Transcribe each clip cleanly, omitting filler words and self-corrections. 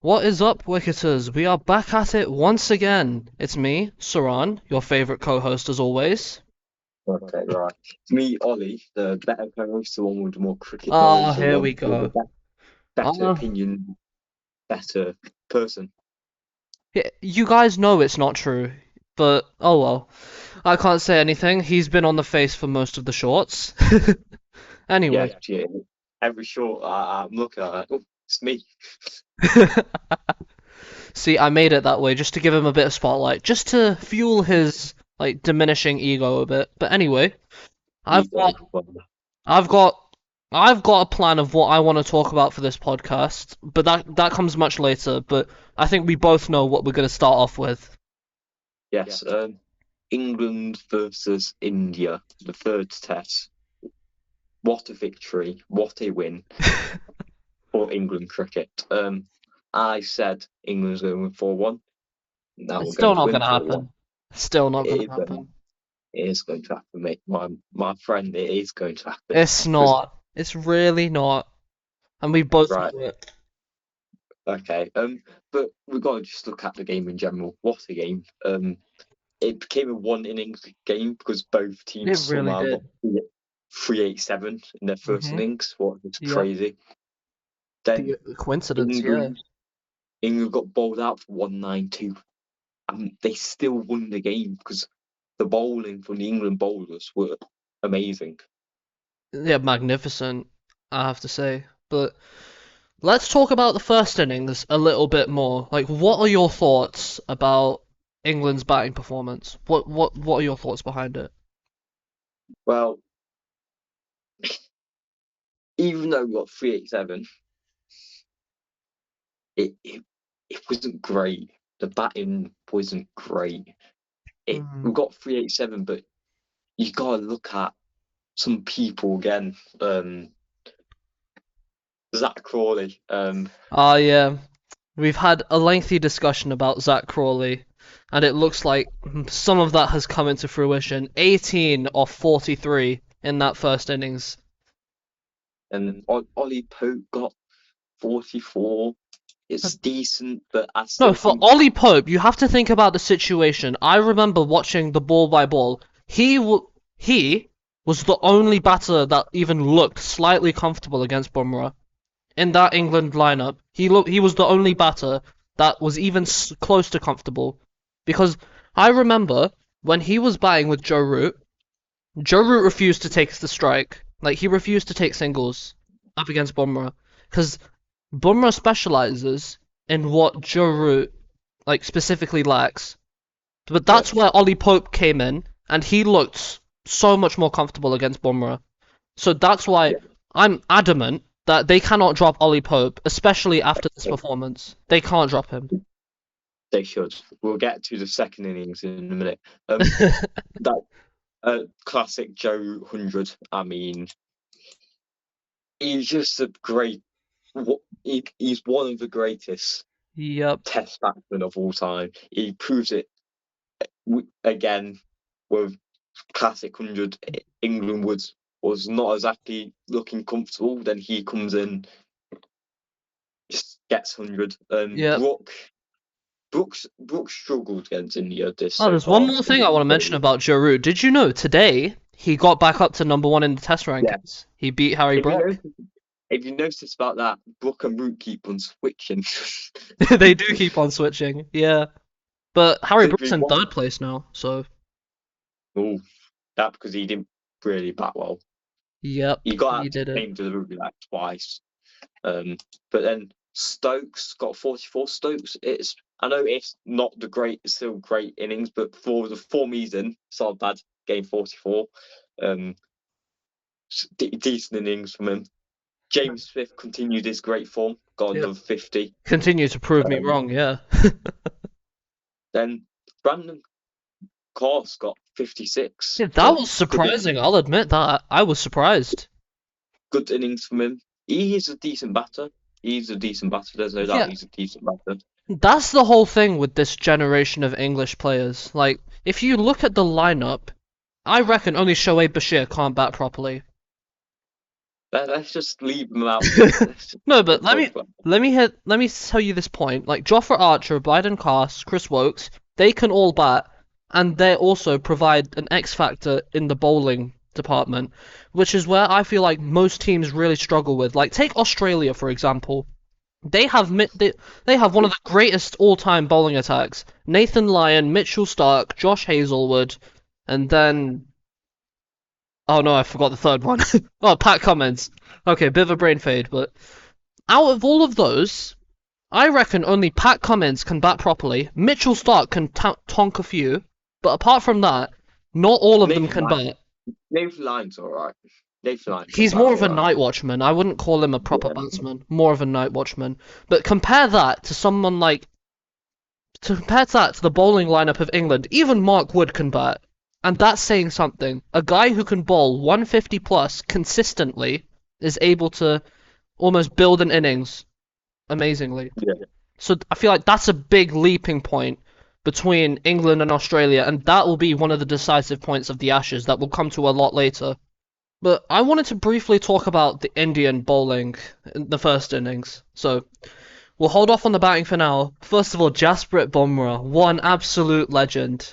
What is up, Wicketers? We are back at it once again. It's me, Saran, your favourite co-host as always. Okay, right. It's me, Ollie, the better co-host, the one with the more cricket Ah, knowledge, the here one we with the go. better Ah, opinion, better person. you guys know it's not true, but oh well. I can't say anything. He's been on the face for most of the shorts. Yeah, Anyway. yeah. Every short I'm looking at, oh, it's me. See, I made it that way just to give him a bit of spotlight, just to fuel his diminishing ego a bit. But anyway, I've Ego. got I've got I've got a plan of what I want to talk about for this podcast, but that comes much later. But I think we both know what we're going to start off with. Yes. England versus India, the third test. What a victory! What a win for England cricket. I said England's going to win 4-1. Now It's we're going still to not win going to 4-1. happen. Still not going It to is. happen. It is going to happen, mate. My friend, it is going to happen. It's Because not. It's really not. And we both right, know it. okay. But we've got to just look at the game in general. What a game. It became a one innings game because both It teams really somehow got did. 387 in their first Mhm. innings. What was Yep. crazy. Then The coincidence, yeah. England England got bowled out for 192, and they still won the game because the bowling from the England bowlers were amazing. Yeah, magnificent, I have to say. But let's talk about the first innings a little bit more. Like, what are your thoughts about England's batting performance? What are your thoughts behind it? Well, even though we got 387, it wasn't great. The batting wasn't great. We Mm. got 387, but you gotta look at some people again. Zach Crawley. Ah, yeah. We've had a lengthy discussion about Zach Crawley, and it looks like some of that has come into fruition. 18 of 43 in that first innings. And Ollie Pope got 44. It's decent, but I No, still for think Ollie Pope, you have to think about the situation. I remember watching the ball by ball. He was the only batter that even looked slightly comfortable against Bumrah in that England lineup. He was the only batter that was even close to comfortable, because I remember when he was batting with Joe Root. Joe Root refused to take the strike. Like, he refused to take singles up against Bumrah because Bumrah specializes in what Joe Root specifically lacks. But that's yes. where Ollie Pope came in, and he looked so much more comfortable against Bumrah. So that's why Yeah, I'm adamant that they cannot drop Ollie Pope, especially after this performance. They can't drop him. they should. We'll get to the second innings in a minute. That classic Joe 100. I mean, he's just a great. He's one of the greatest Yep. Test batsmen of all time. He proves it again with classic 100. England was not exactly looking comfortable. Then he comes in, just gets 100. Yep. Brooks struggled against India this Oh, so there's one far. more thing I want to mention about Joe Root. Did you know today he got back up to number one in the Test Yeah. rankings? He beat Harry If you Brook. notice, if you notice about that, Brook and Root keep on switching. They do keep on switching, yeah. But Harry If Brook's you in want, third place now, so oh, that because he didn't really bat well. yep, He got he out to did it. same delivery like twice. But then Stokes got 44. Stokes, I know it's not the great, it's still great innings, but for the form he's in, it's not bad. Game 44. Um, Decent innings from him. James Smith continued his great form, got Yep. another 50. Continue to prove me Um, wrong, yeah. then Brandon Course got 56. Yeah, that was Good, surprising, I'll admit that. I was surprised. good innings from him. He is a decent batter. He's a decent batter. There's no doubt Yeah, he's a decent batter. that's the whole thing with this generation of English players. Like, if you look at the lineup, I reckon only Shoaib Bashir can't bat properly. Let's just leave them out. Let's just No, but talk about let me tell you this point. Like Jofra Archer, Bryden Cast, Chris Wokes, they can all bat, and they also provide an X factor in the bowling department, which is where I feel like most teams really struggle with. Like take Australia for example. They have one of the greatest all-time bowling attacks. Nathan Lyon, Mitchell Starc, Josh Hazelwood, and then oh no, I forgot the third one. Oh, Pat Cummins. Okay, bit of a brain fade, but out of all of those, I reckon only Pat Cummins can bat properly. Mitchell Starc can tonk a few, but apart from that, not all of them can bat. Nathan Lyon's alright. Nathan Lyon. He's more of a night watchman. I wouldn't call him a proper batsman. More of a night watchman. But compare that to someone like... Compare that to the bowling lineup of England. Even Mark Wood can bat. And that's saying something. A guy who can bowl 150 plus consistently is able to almost build an innings amazingly. Yeah. So I feel like that's a big leaping point between England and Australia, and that will be one of the decisive points of the Ashes that we'll come to a lot later. But I wanted to briefly talk about the Indian bowling in the first innings. So we'll hold off on the batting for now. First of all, Jasprit Bumrah, one absolute legend.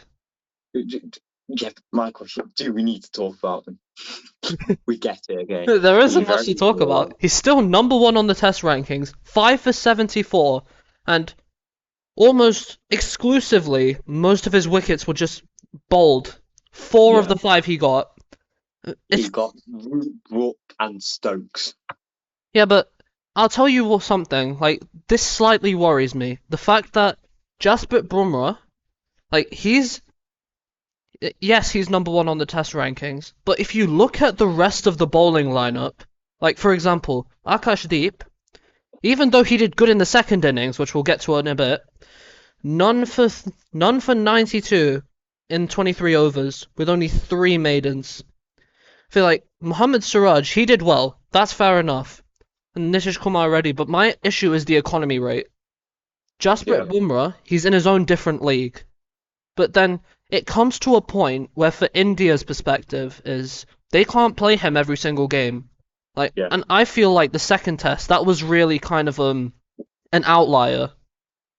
Yeah, my question, do we need to talk about them? We get it again. There isn't much to talk about. He's still number one on the test rankings, 5 for 74, and almost exclusively, most of his wickets were just bowled. 4 of the 5 he got. He got Rook and Stokes. Yeah, but I'll tell you something. Like, this slightly worries me. The fact that Jasprit Bumrah, like, yes, he's number one on the test rankings, but if you look at the rest of the bowling lineup, like, for example, Akashdeep, even though he did good in the second innings, which we'll get to in a bit, none for 92 in 23 overs, with only 3 maidens. I feel like Mohammad Siraj, he did well. That's fair enough. And Nitish Kumar Reddy, but my issue is the economy rate. Jasprit Bumrah, he's in his own different league. But then it comes to a point where, for India's perspective, is they can't play him every single game. And I feel like the second test, that was really kind of an outlier.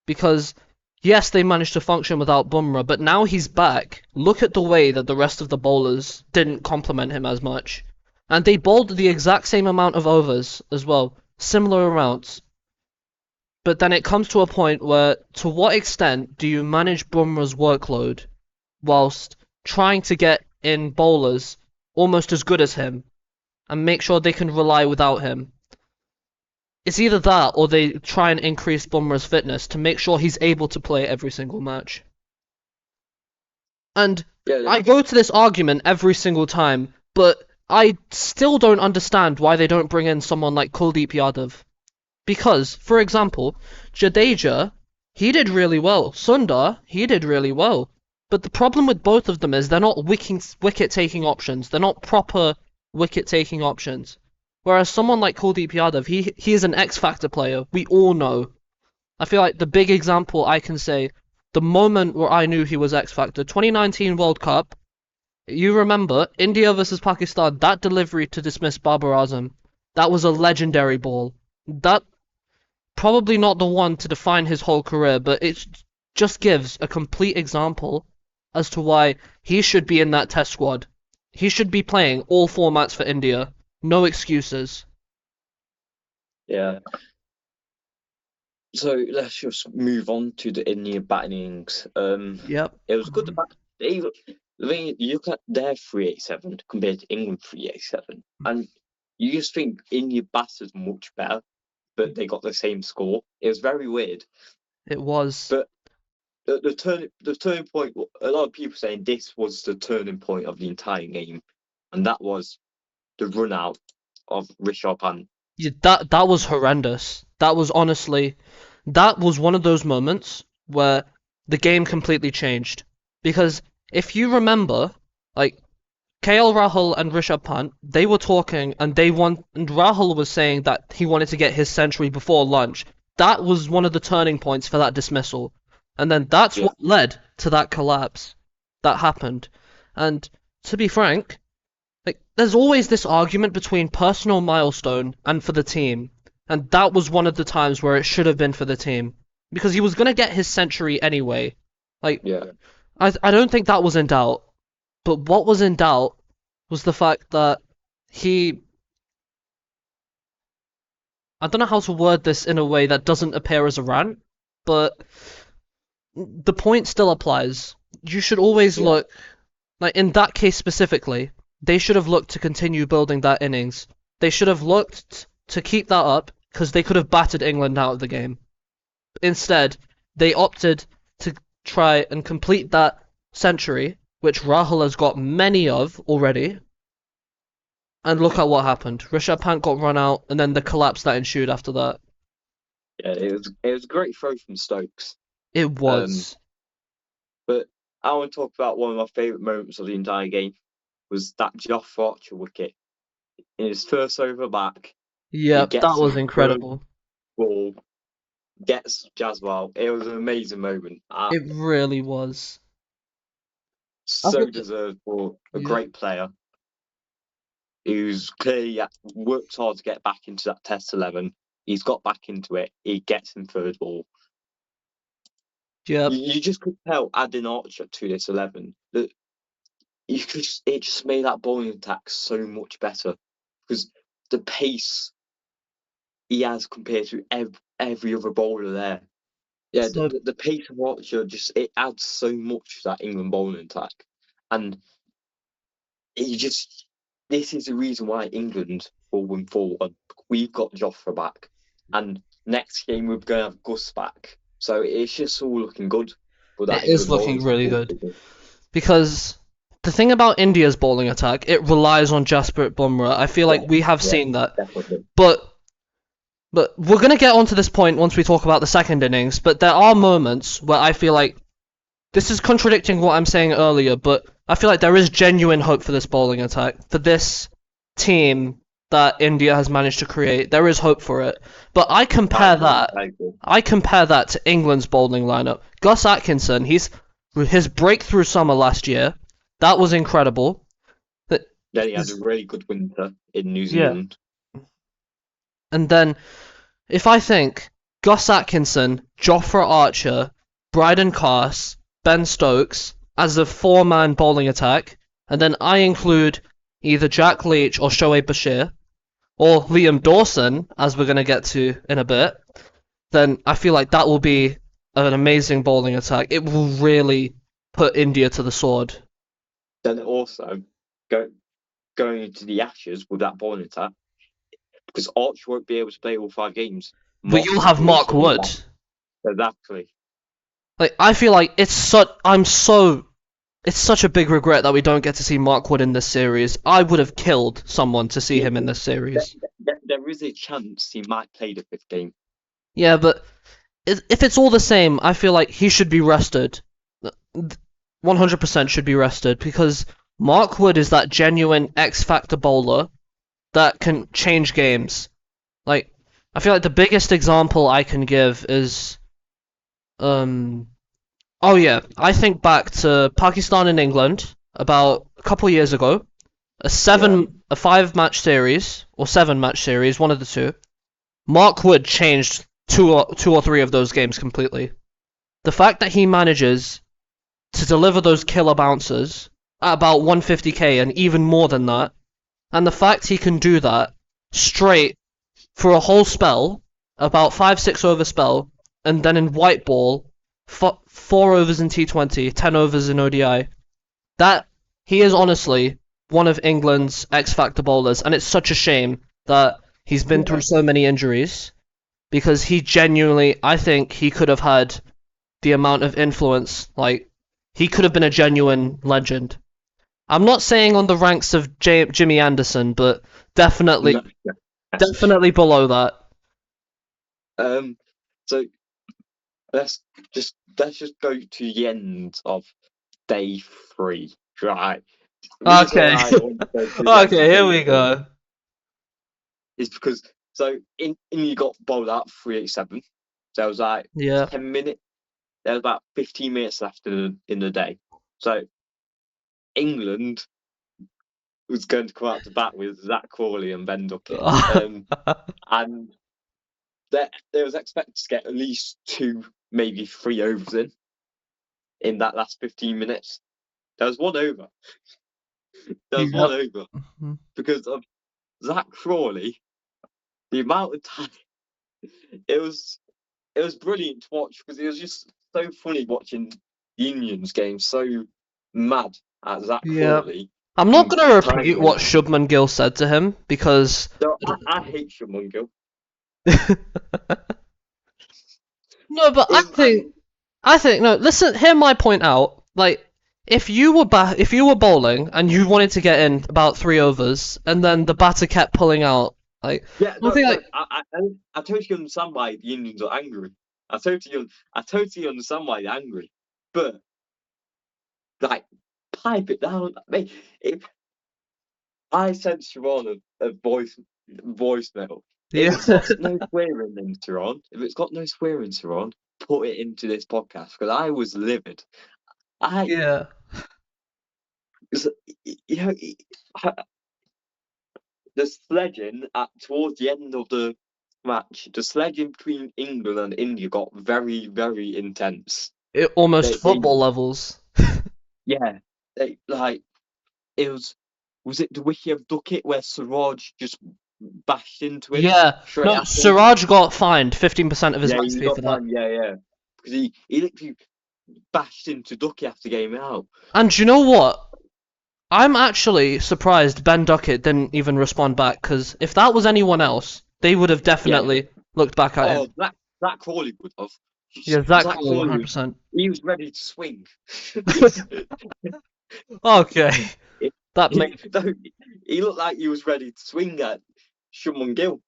Because yes, they managed to function without Bumrah, but now he's back. Look at the way that the rest of the bowlers didn't compliment him as much. And they bowled the exact same amount of overs as well. Similar amounts. But then it comes to a point where, to what extent do you manage Bumrah's workload whilst trying to get in bowlers almost as good as him and make sure they can rely without him? It's either that or they try and increase Bumrah's fitness to make sure he's able to play every single match. And I go to this argument every single time, but I still don't understand why they don't bring in someone like Kuldeep Yadav. Because, for example, Jadeja, he did really well. Sundar, he did really well. But the problem with both of them is they're not wicket-taking options. They're not proper wicket-taking options. Whereas someone like Kuldeep Yadav, he is an X-Factor player. We all know. I feel like the big example I can say, the moment where I knew he was X-Factor, 2019 World Cup, you remember, India versus Pakistan, that delivery to dismiss Babar Azam, that was a legendary ball. That, probably not the one to define his whole career, but it just gives a complete example as to why he should be in that test squad. He should be playing all formats for India. No excuses. Yeah. So let's just move on to the India batting innings. Yep. It was good to bat. You look at their 387 compared to England 387, and you just think India batted much better, but they got the same score. It was very weird. It was. But the turning point, a lot of people saying this was the turning point of the entire game, and that was the run out of Rishabh Pant. Yeah, that was horrendous. That was honestly, that was one of those moments where the game completely changed. Because if you remember, like, KL Rahul and Rishabh Pant, they were talking, and and Rahul was saying that he wanted to get his century before lunch. That was one of the turning points for that dismissal. And then that's what led to that collapse that happened. And to be frank, Like, there's always this argument between personal milestone and for the team, and that was one of the times where it should have been for the team because he was gonna get his century anyway. Like, Yeah. I don't think that was in doubt, but what was in doubt was the fact that he. I don't know how to word this in a way that doesn't appear as a rant, but the point still applies. You should always Yeah. look, like in that case specifically, they should have looked to continue building that innings. They should have looked to keep that up because they could have battered England out of the game. Instead, they opted to try and complete that century, which Rahul has got many of already. And look at what happened. Rishabh Pant got run out, and then the collapse that ensued after that. Yeah, it was a great throw from Stokes. It Um, was. but I want to talk about one of my favourite moments of the entire game was that Jofra Archer wicket. In his first over back, he Yep, that gets was his first incredible. ball, gets Jaswal. It was an amazing moment. It really was. I So think. deserved for a Yeah. great player who's clearly worked hard to get back into that Test 11. He's got back into it. He gets him third ball. Yep. You just could tell adding Archer to this 11 that it just made that bowling attack so much better because the pace he has compared to every other bowler there. Yeah, So the pace of Archer it adds so much to that England bowling attack, and this is the reason why England will win 4-1. We've got Jofra back, and next game we're going to have Gus back. So it's just all looking good for it that is England looking bowling really attack. good because the thing about India's bowling attack, it relies on Jasprit Bumrah. I feel like Yeah, we have yeah, seen that, definitely. but we're gonna get onto this point once we talk about the second innings. But there are moments where I feel like this is contradicting what I'm saying earlier, but I feel like there is genuine hope for this bowling attack, for this team that India has managed to create. There is hope for it. But I compare that. I agree. I compare that to England's bowling lineup. Gus Atkinson, his breakthrough summer last year, that was incredible. That Then he had a is, really good winter in New yeah. Zealand. And then if I think Gus Atkinson, Jofra Archer, Bryden Carse, Ben Stokes as a four-man bowling attack, and then I include either Jack Leach or Shoaib Bashir, or Liam Dawson, as we're going to get to in a bit, then I feel like that will be an amazing bowling attack. It will really put India to the sword. Then also going into the Ashes with that bowling attack because Archer won't be able to play all 5 games. But you'll have will Mark still be Wood. back. Exactly. Like I feel like it's such a big regret that we don't get to see Mark Wood in this series. I would have killed someone to see him in this series. There is a chance he might play the 5th game. Yeah, but if it's all the same, I feel like he should be rested. 100% should be rested because Mark Wood is that genuine X Factor bowler that can change games. Like, I feel like the biggest example I can give is, oh yeah, I think back to Pakistan and England about a couple of years ago. A 5 match series or 7 match series, one of the two. Mark Wood changed two or three of those games completely. The fact that he manages to deliver those killer bouncers at about 150k and even more than that, and the fact he can do that straight for a whole spell, about 5-6 over spell, and then in white ball, 4 overs in T20, 10 overs in ODI. That he is honestly one of England's X Factor bowlers, and it's such a shame that he's been through so many injuries because he genuinely, I think he could have had the amount of influence, like he could have been a genuine legend. I'm not saying on the ranks of Jimmy Anderson, but definitely, No, definitely below that. So let's just go to the end of day 3. Right. The reason Okay. why I want to go to the end of Okay, here day we 3 go. is because in you got bowled out 387. So it was like Yeah. 10 minutes. There was about 15 minutes left in the day. So England was going to come out to bat with Zach Crawley and Ben Duckett. And they was expected to get at least 2, maybe 3 overs in that last 15 minutes. There was one over. Because of Zach Crawley. The amount of time it was brilliant to watch because it was just so funny watching the Indians game. So mad at Zach Crawley. I'm not going to repeat what Shubman Gill said to him because I hate Shubman Gill. No, but I think no. Listen, hear my point out. Like, if you were bowling and you wanted to get in about 3 overs, and then the batter kept pulling out, I totally understand why the Indians are angry. I totally understand why they're angry, but like, pipe it down. I sent Sharon a voicemail. If it's got no swearing in, Sharon, Sharon, put it into this podcast because I was livid. The sledging towards the end of the match, the sledging between England and India got very, very intense. Football levels. Yeah, it was it the Wicket of Duckett where Siraj just bashed into him? Yeah, no, Siraj got fined 15% of his match fee for that. Yeah, because he literally bashed into Duckett after game out. And you know what? I'm actually surprised Ben Duckett didn't even respond back, because if that was anyone else, they would have definitely looked back at him. Zach Crawley would have. Yeah, Zach Crawley, 100%. He was ready to swing. Okay. He looked like he was ready to swing at Shubman Gill.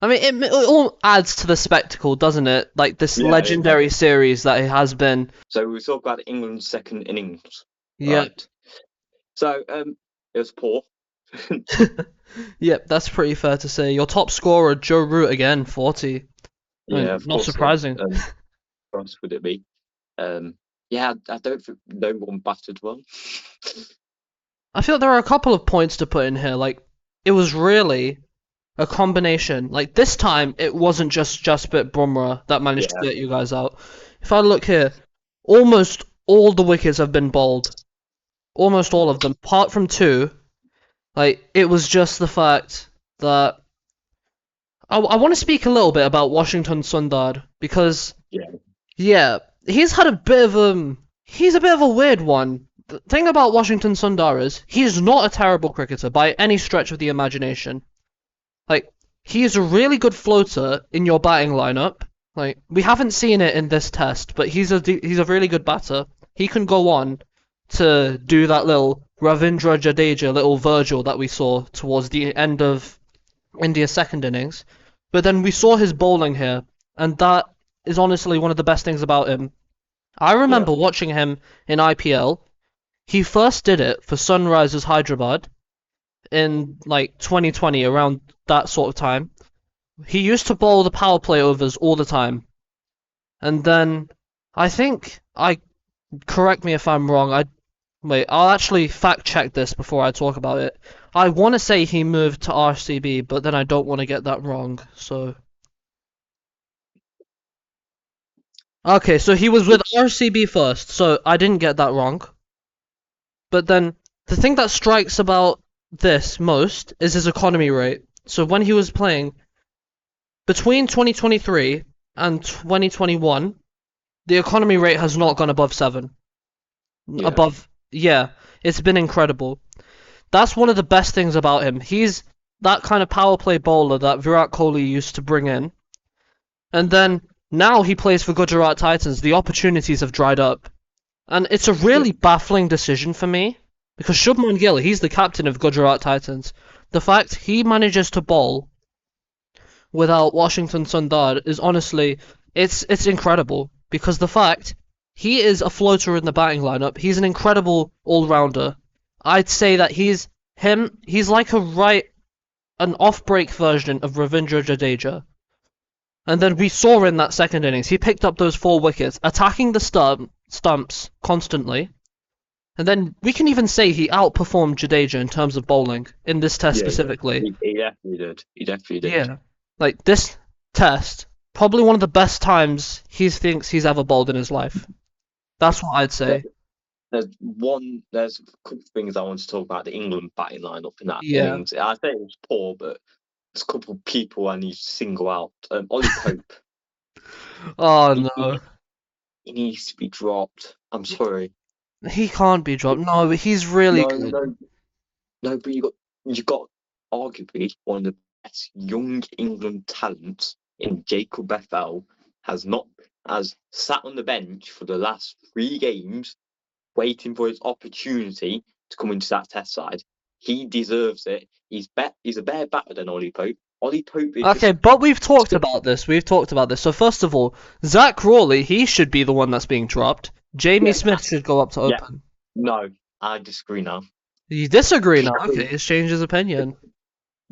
I mean, it all adds to the spectacle, doesn't it? Like this legendary series that it has been. So we talk about England's second innings. Yeah. Right? So it was poor. Yep, that's pretty fair to say. Your top scorer, Joe Root, again, 40. Not surprising. What else would it be? I don't think no one batted well. I feel there are a couple of points to put in here. Like, it was really a combination. Like, this time, it wasn't just Jasprit Bumrah that managed to get you guys out. If I look here, almost all the wickets have been bowled. Almost all of them, apart from 2. Like, it was just the fact that I want to speak a little bit about Washington Sundar because he's had a bit of he's a bit of a weird one. The thing about Washington Sundar is he's not a terrible cricketer by any stretch of the imagination. Like, he is a really good floater in your batting lineup. Like, we haven't seen it in this test, but he's a really good batter. He can go on to do that little Ravindra Jadeja, little Virgil that we saw towards the end of India's second innings. But then we saw his bowling here, and that is honestly one of the best things about him. I remember watching him in IPL. He first did it for Sunrisers Hyderabad in like 2020, around that sort of time. He used to bowl the power play overs all the time. And then correct me if I'm wrong, I'll actually fact check this before I talk about it. I want to say he moved to RCB, but then I don't want to get that wrong, so... Okay, so he was with RCB first, so I didn't get that wrong. But then, the thing that strikes about this most is his economy rate. So when he was playing, between 2023 and 2021, the economy rate has not gone above 7. It's been incredible. That's one of the best things about him. He's that kind of power play bowler that Virat Kohli used to bring in. And then, now he plays for Gujarat Titans. The opportunities have dried up. And it's a really baffling decision for me. Because Shubman Gill, he's the captain of Gujarat Titans. The fact he manages to bowl without Washington Sundar is honestly... It's incredible. Because the fact... He is a floater in the batting lineup. He's an incredible all-rounder. I'd say that he's like an off-break version of Ravindra Jadeja. And then we saw in that second innings, he picked up those 4 wickets, attacking the stumps constantly. And then we can even say he outperformed Jadeja in terms of bowling in this test Yeah, specifically. he definitely did. He definitely did. Yeah. Like this test, probably one of the best times he thinks he's ever bowled in his life. That's what I'd There- say. There's a couple of things I want to talk about the England batting lineup in that Yeah. innings. I say it was poor, but there's a couple of people I need to single out. Ollie Pope, Oh he, he, no. he needs to be dropped. I'm sorry. He can't be dropped. No, but he's really No, good. no, no, but you got arguably one of the best young England talents in Jacob Bethel has sat on the bench for the last 3 games, waiting for his opportunity to come into that test side. He deserves it. He's a better batter than Ollie Pope. Ollie Pope is Okay, just but we've talked about this. We've talked about this. So first of all, Zach Crawley, he should be the one that's being dropped. Jamie yeah, Smith should go up to yeah. open. No, I disagree now. You disagree now? Okay, he's changed his opinion.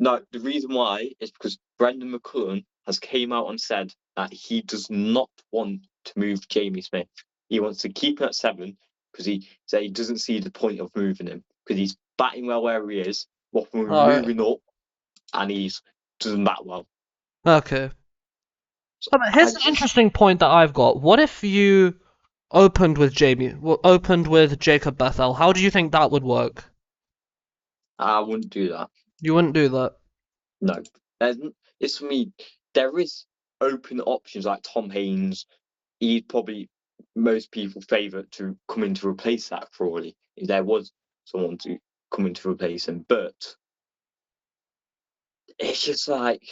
No, the reason why is because Brendan McCullum has came out and said that he does not want to move Jamie Smith. He wants to keep him at 7 because he said he doesn't see the point of moving him because he's batting well where he is. What we're Alright. moving up and he's doesn't bat well. Okay. So But I here's an just interesting point that I've got. What if you opened with Jacob Bethel? How do you think that would work? I wouldn't do that. You wouldn't do that. No, it's for me. There is open options like Tom Haynes. He'd probably most people favourite to come in to replace that Crawley if there was someone to come in to replace him. But it's just like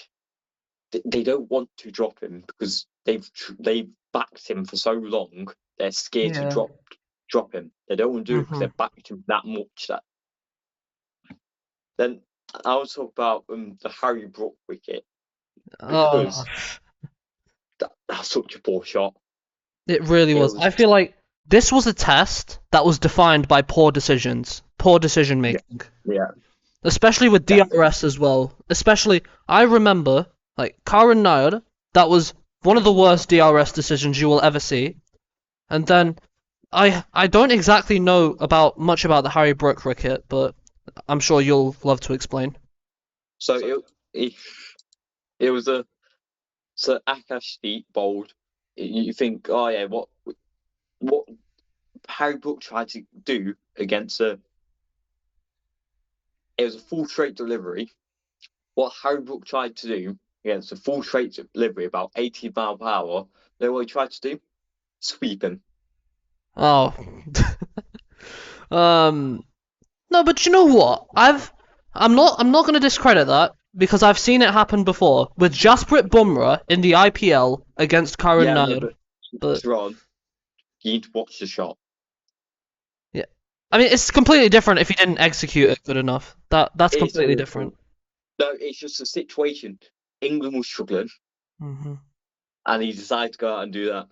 they don't want to drop him because they've backed him for so long. They're scared to Yeah. drop him. They don't want to do it because Mhm. they've backed him that much. That then I will talk about the Harry Brook wicket Oh, because that's such a poor shot. it really It was. was I feel like this was a test that was defined by poor decisions, poor decision yeah, making. yeah, Especially with definitely. DRS as well. Especially, I remember, like, Karen Nair, that was one of the worst DRS decisions you will ever see. And then, I don't exactly know much about the Harry Brook cricket, but I'm sure you'll love to explain. So it it was a so Akash Deep bowled. You think, oh yeah, what Harry Brook tried to do against it was a full straight delivery. What Harry Brook tried to do against a full straight delivery about 80 mile per hour, you know what he tried to do? Sweep him. Oh. um, no, but you know what? I'm not gonna discredit that because I've seen it happen before with Jasprit Bumrah in the IPL against Karen Yeah, no, Nair. But but Ron, you need to watch the shot. yeah, I mean it's completely different if he didn't execute it good enough. That's It's completely awful. different. No, it's just a situation. England was struggling, Hmm. and he decided to go out and do that.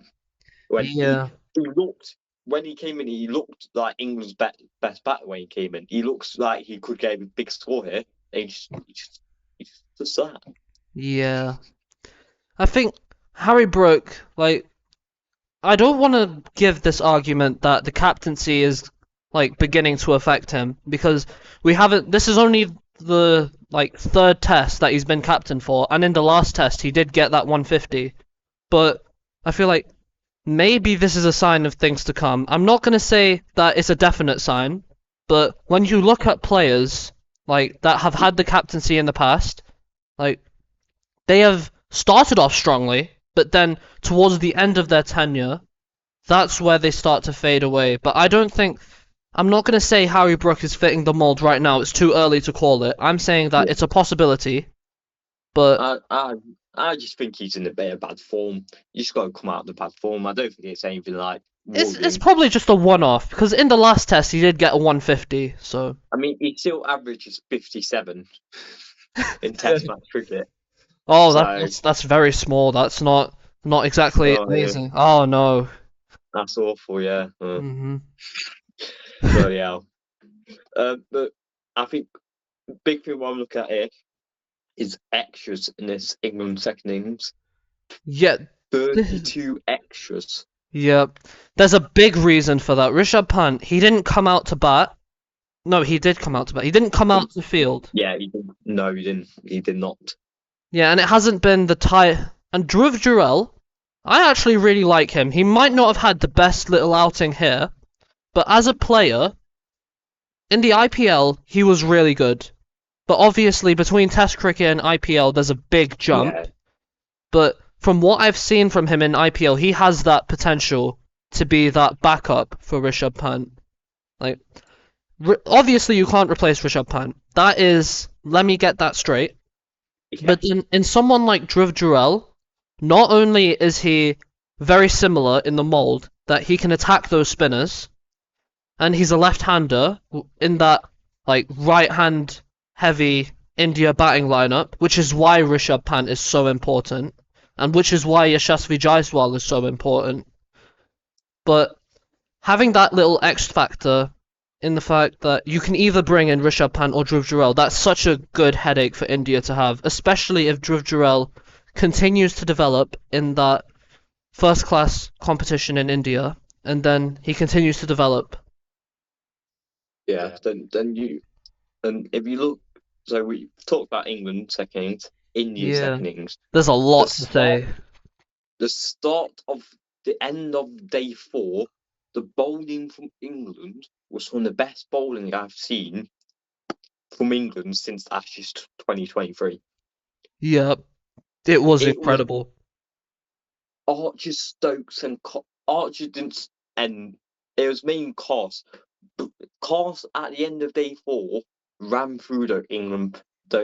When Yeah, he looked when he came in, he looked like England's best batter when he came in. He looks like he could get a big score here. He just that. yeah. I think Harry Brook, like, I don't want to give this argument that the captaincy is like beginning to affect him because we haven't. This is only the like third test that he's been captain for, and in the last test he did get that 150. But I feel like maybe this is a sign of things to come. I'm not gonna say that it's a definite sign, but when you look at players like that have had the captaincy in the past, like they have started off strongly, but then towards the end of their tenure that's where they start to fade away. But I don't think I'm not going to say Harry Brook is fitting the mold right now. It's too early to call it. I'm saying that Yeah. it's a possibility, but I, I I just think he's in a bit of bad form. You just got to come out of the bad form. I don't think it's anything like it's worrying. probably just a one-off because in the last test he did get a 150. So I mean, he still averages 57 in Test match cricket. oh, So, that's very small. That's not exactly oh, yeah, amazing. Oh no. that's awful. Yeah, Mhm. bloody hell. But I think the big thing what I'm looking at here is extras in this England second innings. Yeah. This is 32 extras. Yep. There's a big reason for that. Rishabh Pant, he didn't come out to bat. No, he did come out to bat. He didn't come out to the field. Yeah, he didn't. No, he didn't. He did not. Yeah, and it hasn't been the tie. And Dhruv Jurel, I actually really like him. He might not have had the best little outing here, but as a player, in the IPL, he was really good. But obviously, between Test cricket and IPL, there's a big jump. Yeah, But from what I've seen from him in IPL, he has that potential to be that backup for Rishabh Pant. Like, obviously, you can't replace Rishabh Pant. That is, let me get that straight. yeah, But in someone like Dhruv Jurel, not only is he very similar in the mold that he can attack those spinners, and he's a left-hander in that like right-hand heavy India batting lineup, which is why Rishabh Pant is so important, and which is why Yashasvi Jaiswal is so important. But having that little X factor in the fact that you can either bring in Rishabh Pant or Dhruv Jurel, that's such a good headache for India to have, especially if Dhruv Jurel continues to develop in that first class competition in India, and then he continues to develop. yeah. Then if you look, so we talked about England second innings, India Yeah, second innings. there's a lot The to say. the start of the end of day 4, the bowling from England was some of the best bowling I've seen from England since Ashes 2023. Yeah, it was It was incredible. Archer, Stokes, and Archer didn't, and it was main Cos. Cos at the end of day 4 ran through the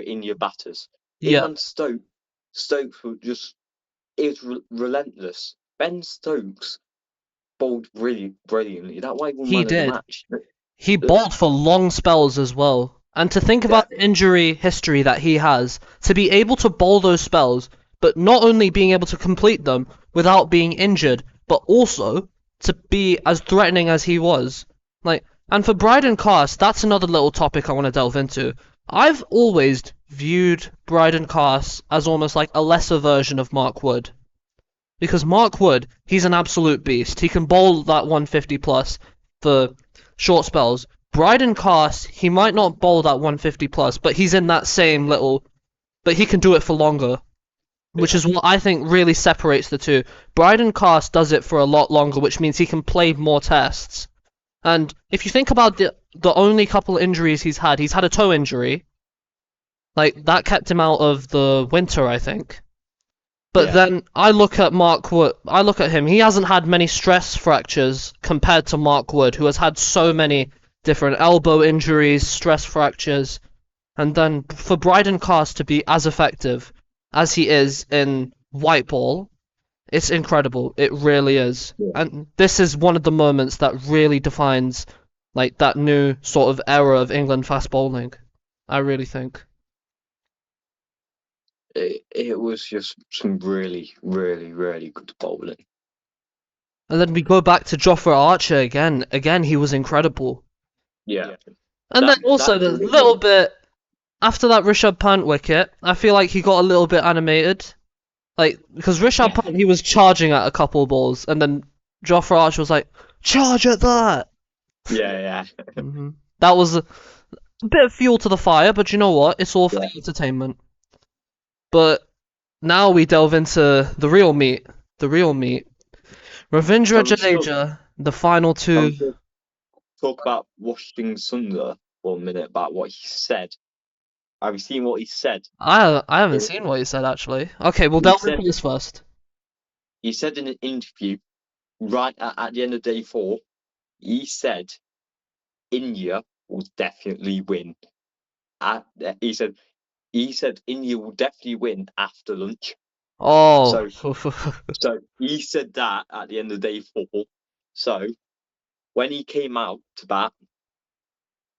India batters. Him Yeah, and Stokes were just, it was relentless. Ben Stokes bowled really brilliantly. That why he won he man of the did. match. He bowled for long spells as well. And to think Yeah, about the injury history that he has, to be able to bowl those spells, but not only being able to complete them without being injured, but also to be as threatening as he was. Like, and for Bryden Cast, that's another little topic I want to delve into. I've always viewed Bryden Cast as almost like a lesser version of Mark Wood. Because Mark Wood, he's an absolute beast. He can bowl that 150 plus for short spells. Bryden Cast, he might not bowl that 150 plus, but he's in that same little. But he can do it for longer, which is what I think really separates the two. Bryden Cast does it for a lot longer, which means he can play more tests. And if you think about the only couple of injuries he's had a toe injury. Like, that kept him out of the winter, I think. But yeah, then I look at Mark Wood. I look at him. He hasn't had many stress fractures compared to Mark Wood, who has had so many different elbow injuries, stress fractures, and then for Bryden Cast to be as effective as he is in white ball, it's incredible. It really is. yeah. And this is one of the moments that really defines like that new sort of era of England fast bowling. I really think. It was just some really, really, really good bowling. And then we go back to Jofra Archer again. Again, he was incredible. Yeah, And that then also that the little delivery. bit after that Rishabh Pant wicket, I feel like he got a little bit animated. Like, because Rishabh Yeah, Pant, he was charging at a couple balls, and then Jofra Archer was like, charge at that! yeah, That was a bit of fuel to the fire, but you know what? It's all for yeah. the entertainment. But now we delve into the real meat. The real meat. Ravindra Shall we talk? Jadeja, the final Shall we two. talk about Washington Sundar for a minute about what he said? Have you seen what he said? I haven't He seen what you said actually. Okay, we'll he delve into said this first. he said in an interview right at the end of day 4, he said India will definitely win. At, he said India will definitely win after lunch. Oh, So he said that at the end of day 4. So when he came out to bat,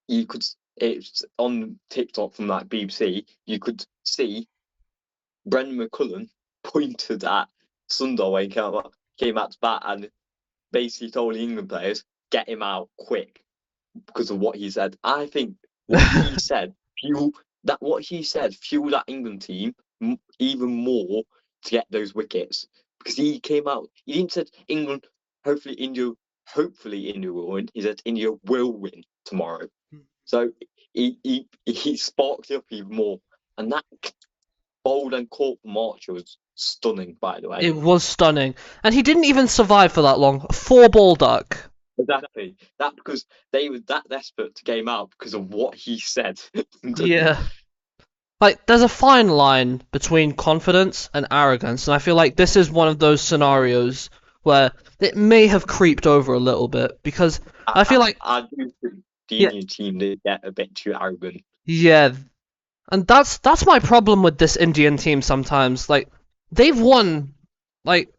you could, it's on TikTok from that BBC, you could see Brendan McCullum pointed at Sundar when he came out to bat and basically told the England players, get him out quick because of what he said. I think what he said fueled that England team even more to get those wickets because he came out. He didn't say England hopefully India will win. He said India will win tomorrow. So he sparked it up even more, and that bold and caught march was stunning, by the way. It was stunning. And he didn't even survive for that long. 4-ball duck. Exactly. That because they were that desperate to game out because of what he said. Yeah. Like, there's a fine line between confidence and arrogance, and I feel like this is one of those scenarios where it may have creeped over a little bit, because I feel like... I do think the Yeah. Indian team did get a bit too arrogant. Yeah, and that's my problem with this Indian team sometimes. Like, they've won, like,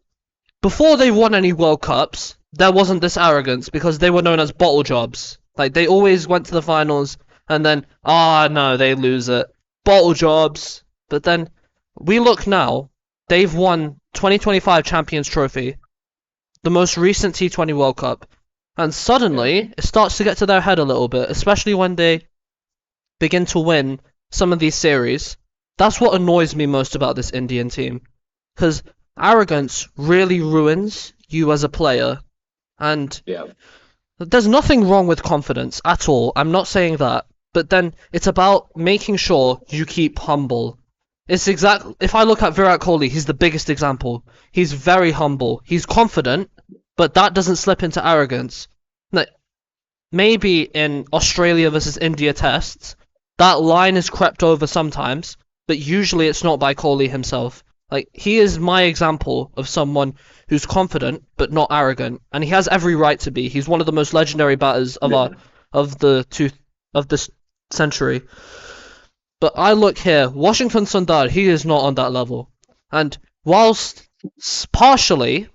before they won any World Cups, there wasn't this arrogance because they were known as bottle jobs. Like, they always went to the finals and then, no, they lose it. Bottle jobs. But then, we look now, they've won 2025 Champions Trophy, the most recent T20 World Cup, and suddenly, it starts to get to their head a little bit, especially when they begin to win some of these series. That's what annoys me most about this Indian team. Because arrogance really ruins you as a player. And Yeah. there's nothing wrong with confidence at all. I'm not saying that. But then it's about making sure you keep humble. It's if I look at Virat Kohli, he's the biggest example. He's very humble. He's confident, but that doesn't slip into arrogance. Like, maybe in Australia versus India tests, that line is crept over sometimes, but usually it's not by Kohli himself. Like, he is my example of someone who's confident but not arrogant, and he has every right to be. He's one of the most legendary batters of this century. But I look here, Washington Sundar, he is not on that level. And whilst partially,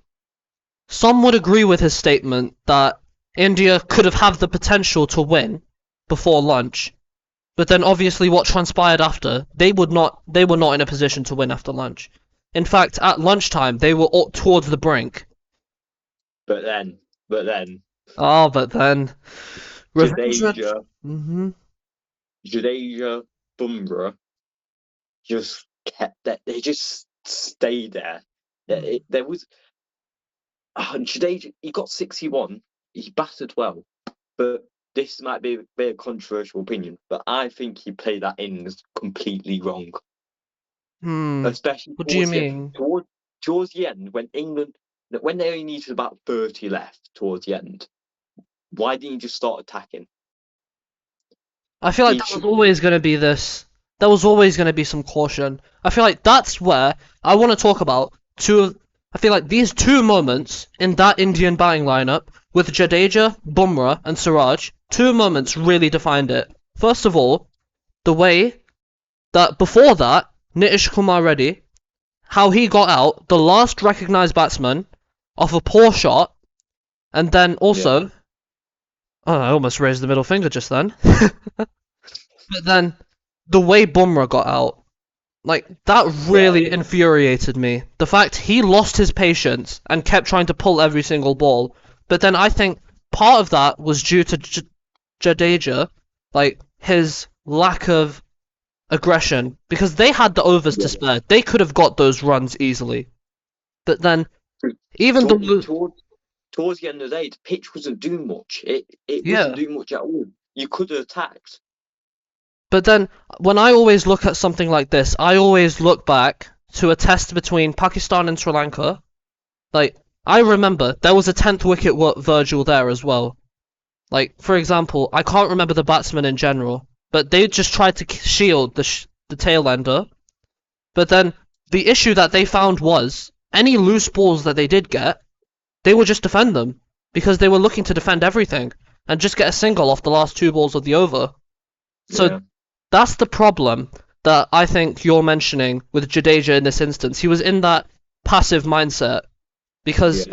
some would agree with his statement that India could have had the potential to win before lunch, but then obviously what transpired after, they were not in a position to win after lunch. In fact, at lunchtime, they were towards the brink. But then, Jadeja. Jadeja, Bumrah just kept that. They just stayed there. There was Jadeja. He got 61. He batted well, but this might be a bit of controversial opinion. But I think he played that innings completely wrong. Especially what do you mean? Towards the end, when they only needed about 30 left towards the end, why didn't you just start attacking? I feel like there was always going to be this. There was always going to be some caution. I feel like that's where I want to talk about I feel like these two moments in that Indian batting lineup with Jadeja, Bumrah, and Siraj, two moments really defined it. First of all, the way that before that, Nitish Kumar Reddy, how he got out, the last recognised batsman, off a poor shot, and then also... Yeah. Oh, I almost raised the middle finger just then. But then, the way Bumrah got out, like, that really infuriated me. The fact he lost his patience and kept trying to pull every single ball. But then I think part of that was due to Jadeja, like, his lack of aggression. Because they had the overs to spare. They could have got those runs easily. But then, even towards the end of the day, the pitch wasn't doing much. It wasn't doing much at all. You could have attacked. But then, when I always look at something like this, I always look back to a test between Pakistan and Sri Lanka. Like, I remember there was a 10th wicket Virgil there as well. Like, for example, I can't remember the batsman in general, but they just tried to shield the tail ender. But then, the issue that they found was, any loose balls that they did get, they would just defend them, because they were looking to defend everything, and just get a single off the last 2 balls of the over. So, that's the problem that I think you're mentioning with Jadeja in this instance. He was in that passive mindset. Because,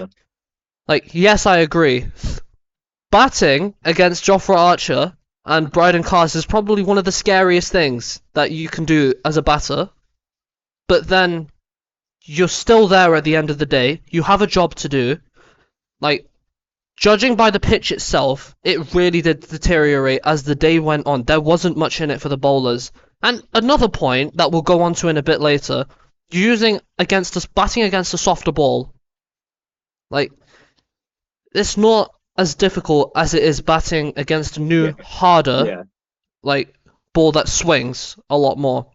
like, yes, I agree. Batting against Jofra Archer and Bryden Cars is probably one of the scariest things that you can do as a batter. But then, you're still there at the end of the day. You have a job to do. Like, judging by the pitch itself, it really did deteriorate as the day went on. There wasn't much in it for the bowlers. And another point that we'll go on to in a bit later, batting against a softer ball. Like, it's not as difficult as it is batting against a new, Yeah. harder, Yeah. like, ball that swings a lot more.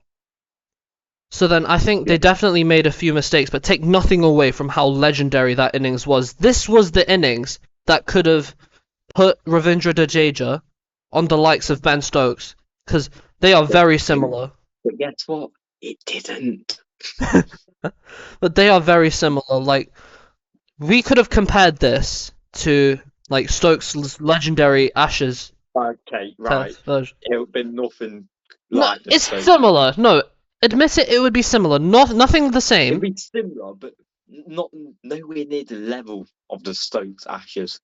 So then I think Yeah. they definitely made a few mistakes, but take nothing away from how legendary that innings was. This was the innings that could have put Ravindra Jadeja on the likes of Ben Stokes, because they are very similar. But guess what? It didn't. But they are very similar. Like, we could have compared this to like Stokes' legendary Ashes Okay, right. Test version. It would be nothing No, like the it's Stoke. similar. No, admit it. It would be similar. Nothing the It'd same. be similar, but not nowhere near the level of the Stokes Ashes.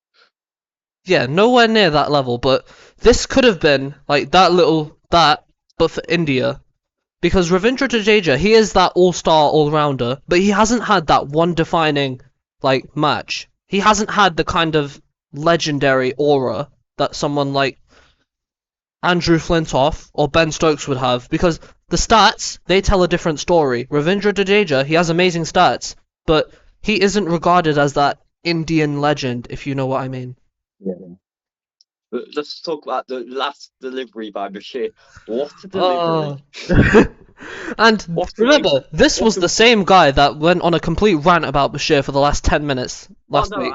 Yeah, nowhere near that level. But this could have been like that, but for India. Because Ravindra Jadeja, he is that all-star all-rounder, but he hasn't had that one defining like match. He hasn't had the kind of legendary aura that someone like Andrew Flintoff or Ben Stokes would have, because the stats, they tell a different story. Ravindra Jadeja, he has amazing stats, but he isn't regarded as that Indian legend, if you know what I mean. Yeah. But let's talk about the last delivery by Bashir. What a Oh. delivery! And What a way! remember, this What was a the same guy that went on a complete rant about Bashir for the last 10 minutes Oh last no, week.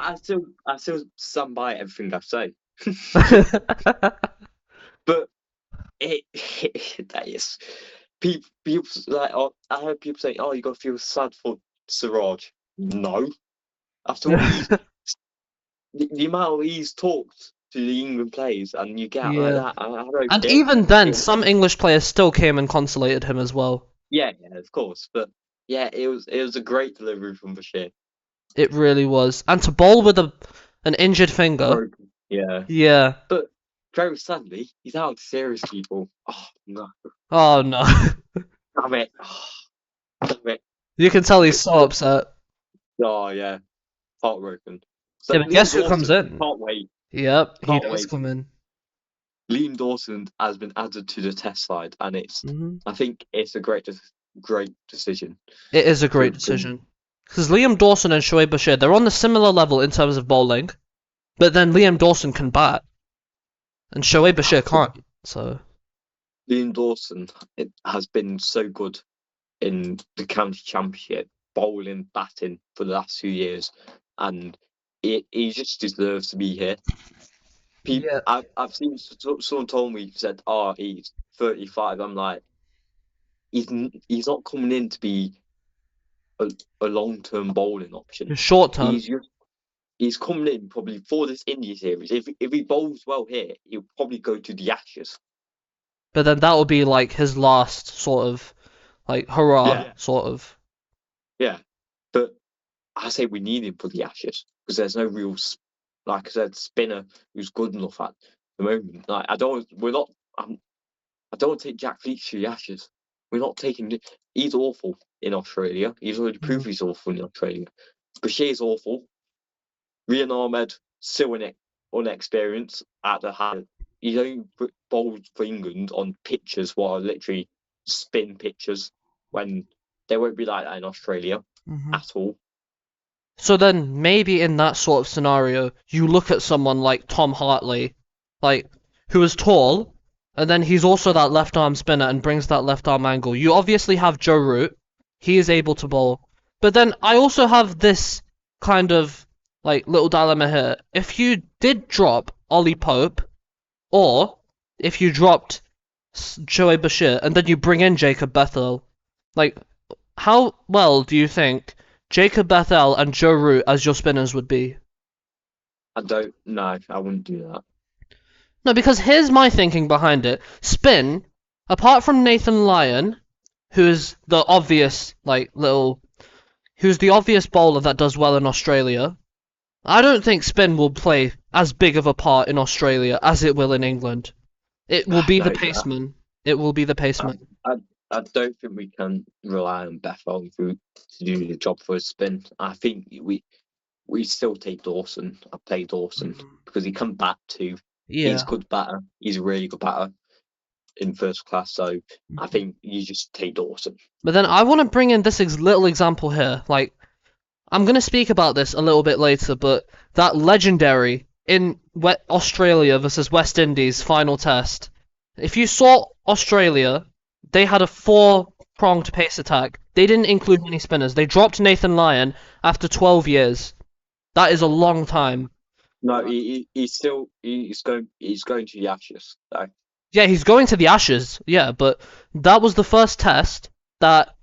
I still stand by everything I say. But that is people like I heard people say, "Oh, you got to feel sad for Siraj." No, after all the amount he's talked to the England players, and you get out like Yeah. that, I don't And get even then, it. some English players still came and consolated him as well. Yeah, of course, but yeah, it was a great delivery from Bashir. It really was. And to bowl with an injured finger. Broken. Yeah, Yeah. but very sadly, he's out of the series, people. Oh no, Oh no. damn it, damn it. You can tell he's so upset. Oh yeah, heartbroken. So Yeah, but Liam guess who comes Dawson, in? can't wait, Yep, he can't does wait. come in. Liam Dawson has been added to the test side, and Hmm. I think it's a great decision. It is a great To- decision. Because Liam Dawson and Shoaib Bashir, they're on the similar level in terms of bowling, but then Liam Dawson can bat, and Shoaib Bashir can't. So Liam Dawson has been so good in the county championship, bowling, batting for the last few years, and he just deserves to be here. yeah, I've seen someone told me said, "Oh, he's 35." I'm like, he's not coming in to be a long-term bowling option. short term. He's coming in probably for this India series. If he bowls well here, he'll probably go to the Ashes. But then that will be like his last sort of like hurrah, Yeah. sort of. Yeah, but I say we need him for the Ashes because there's no real, like I said, spinner who's good enough at the moment. Like I don't want to take Jack Leach to the Ashes. We're not taking. He's awful in Australia. He's already proved he's awful in Australia. Bashir's awful. Rian Ahmed still unexperienced at the hand. He's only bowled for England on pitches what are literally spin pitches when they won't be like that in Australia at all. So then maybe in that sort of scenario, you look at someone like Tom Hartley, like who is tall, and then he's also that left arm spinner and brings that left arm angle. You obviously have Joe Root, he is able to bowl. But then I also have this kind of like little dilemma here. If you did drop Ollie Pope, or if you dropped Shoaib Bashir and then you bring in Jacob Bethel, like how well do you think Jacob Bethel and Joe Root as your spinners would be? I don't know. I wouldn't do that. No, because here's my thinking behind it. Spin, apart from Nathan Lyon, who's the obvious who's the obvious bowler that does well in Australia, I don't think spin will play as big of a part in Australia as it will in England. It will be the No, paceman. It will be the paceman. I don't think we can rely on Bethel to do the job for a spin. I think we still take Dawson. I play Dawson because he can bat too. Yeah. He's a good batter. He's a really good batter in first class. So I think you just take Dawson. But then I want to bring in this little example here. Like, I'm gonna speak about this a little bit later, but that legendary in Australia versus West Indies final test. If you saw Australia, they had a four-pronged pace attack. They didn't include many spinners. They dropped Nathan Lyon after 12 years. That is a long time. No, he's going to the Ashes. So. Yeah, he's going to the Ashes. Yeah, but that was the first test that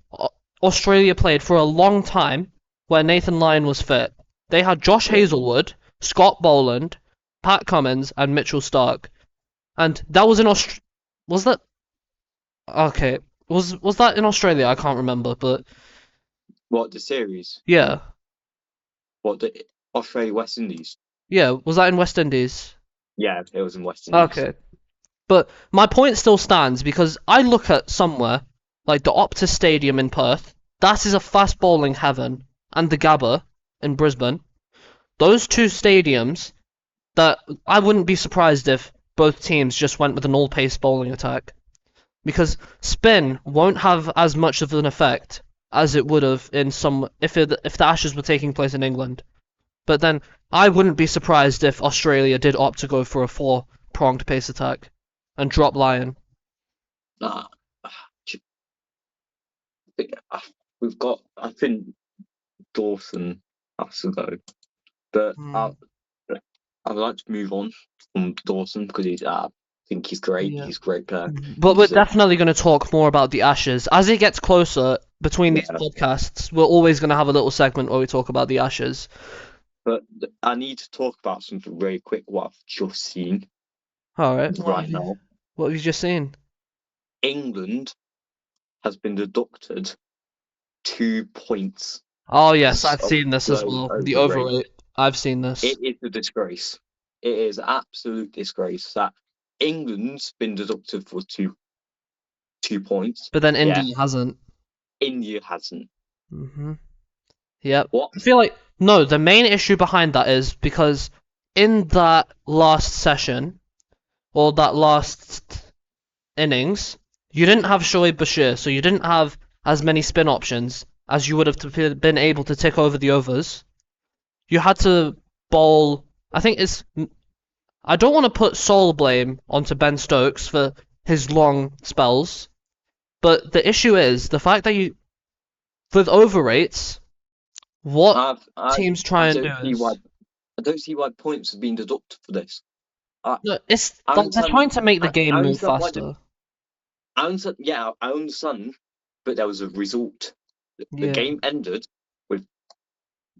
Australia played for a long time where Nathan Lyon was fit. They had Josh Hazelwood, Scott Boland, Pat Cummins, and Mitchell Stark. And that was in Was that okay? Was that in Australia? I can't remember, but What, the series? yeah, What, the Australia West Indies? yeah. Was that in West Indies? Yeah, it was in West Indies. Okay. But my point still stands because I look at somewhere like the Optus Stadium in Perth. That is a fast bowling heaven, and the Gabba in Brisbane. Those two stadiums that I wouldn't be surprised if both teams just went with an all-pace bowling attack because spin won't have as much of an effect as it would have in some if the Ashes were taking place in England. But then I wouldn't be surprised if Australia did opt to go for a four-pronged pace attack and drop Lyon. Nah, we've got. I think Dawson has to go, but I'd like to move on from Dawson because I think he's great. Yeah. He's a great player. But we're definitely going to talk more about the Ashes. As it gets closer between these podcasts, we're always going to have a little segment where we talk about the Ashes. But I need to talk about something very quick. What I've just seen Alright. now. What have you just seen? England has been deducted 2 points. Oh yes, I've seen this as well. The overrate. overrate. I've seen this. It is a disgrace. It is an absolute disgrace that England's been deducted for 2 points. But then India hasn't. India hasn't. Yep. What? I feel like no, the main issue behind that is because in that last session or that last innings, you didn't have Shoaib Bashir, so you didn't have as many spin options as you would have been able to tick over the overs. You had to bowl. I think it's. I don't want to put sole blame onto Ben Stokes for his long spells, but the issue is the fact that you, with overrates, what teams try and do is. I don't see why points have been deducted for this. No, it's they're trying to make the game move faster. I understand, but there was a result. The game ended with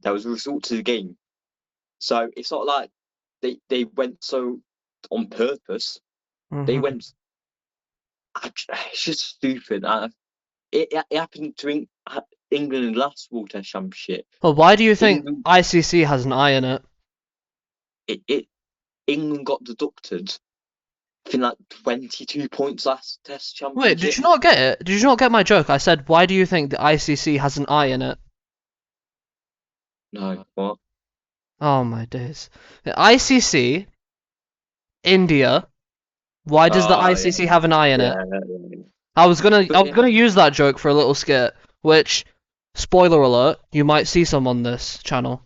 there was a result to the game, so it's not like they went so on purpose. They went. It's just stupid. It happened to England in the last World Test Championship. Well, why do you think ICC has an eye in it? England got deducted. I think like 22 points last Test Championship. Wait, did you not get it? Did you not get my joke? I said, why do you think the ICC has an eye in it? No, what? Oh my days. The ICC, India. Why does the ICC have an eye in it? I was gonna use that joke for a little skit, which, spoiler alert, you might see some on this channel.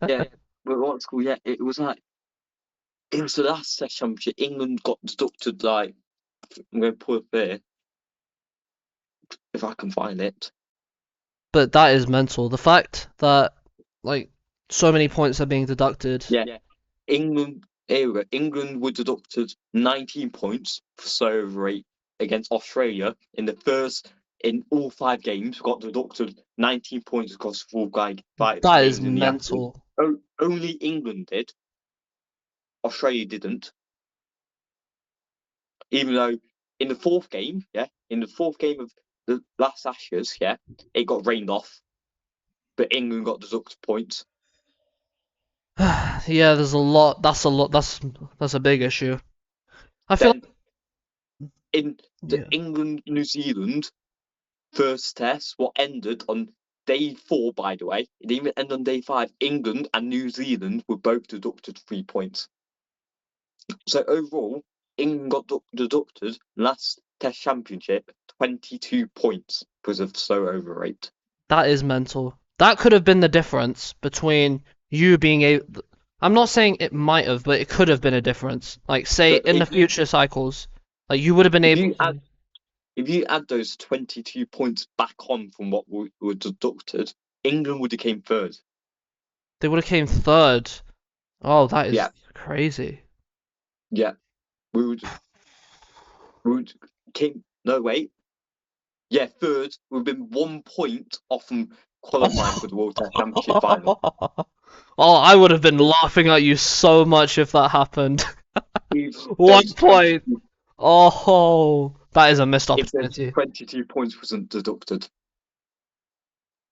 Yeah, but what's cool? Yeah, it was the last Test Championship. England got deducted. Like, I'm going to pull up there if I can find it. But that is mental. The fact that like so many points are being deducted. Yeah. England were deducted 19 points for serve rate against Australia in all 5 games. Got deducted 19 points across 4 games. That is mental. Only England did. Australia didn't. Even though in the 4th game, of the last Ashes, it got rained off, but England got deducted points. Yeah, there's a lot. That's a lot. That's a big issue. I feel in the England-New Zealand first test, what ended on day 4, by the way, it didn't even end on day 5. England and New Zealand were both deducted 3 points. So overall, England got deducted last Test Championship 22 points because of slow overrate. That is mental. That could have been the difference between you being able. I'm not saying it might have, but it could have been a difference. Like, say, But in the future cycles, like you would have been if able you to. if you add those 22 points back on from what were deducted, England would have came third. They would have came third. Oh, that is Yeah, crazy. yeah. We would we would came no wait. Yeah, third. We've been 1 point off from qualifying for the World Test Championship final. Oh, I would have been laughing at you so much if that happened. If 1 those point. 22 Oh, that is a missed if those opportunity. 22 points wasn't deducted.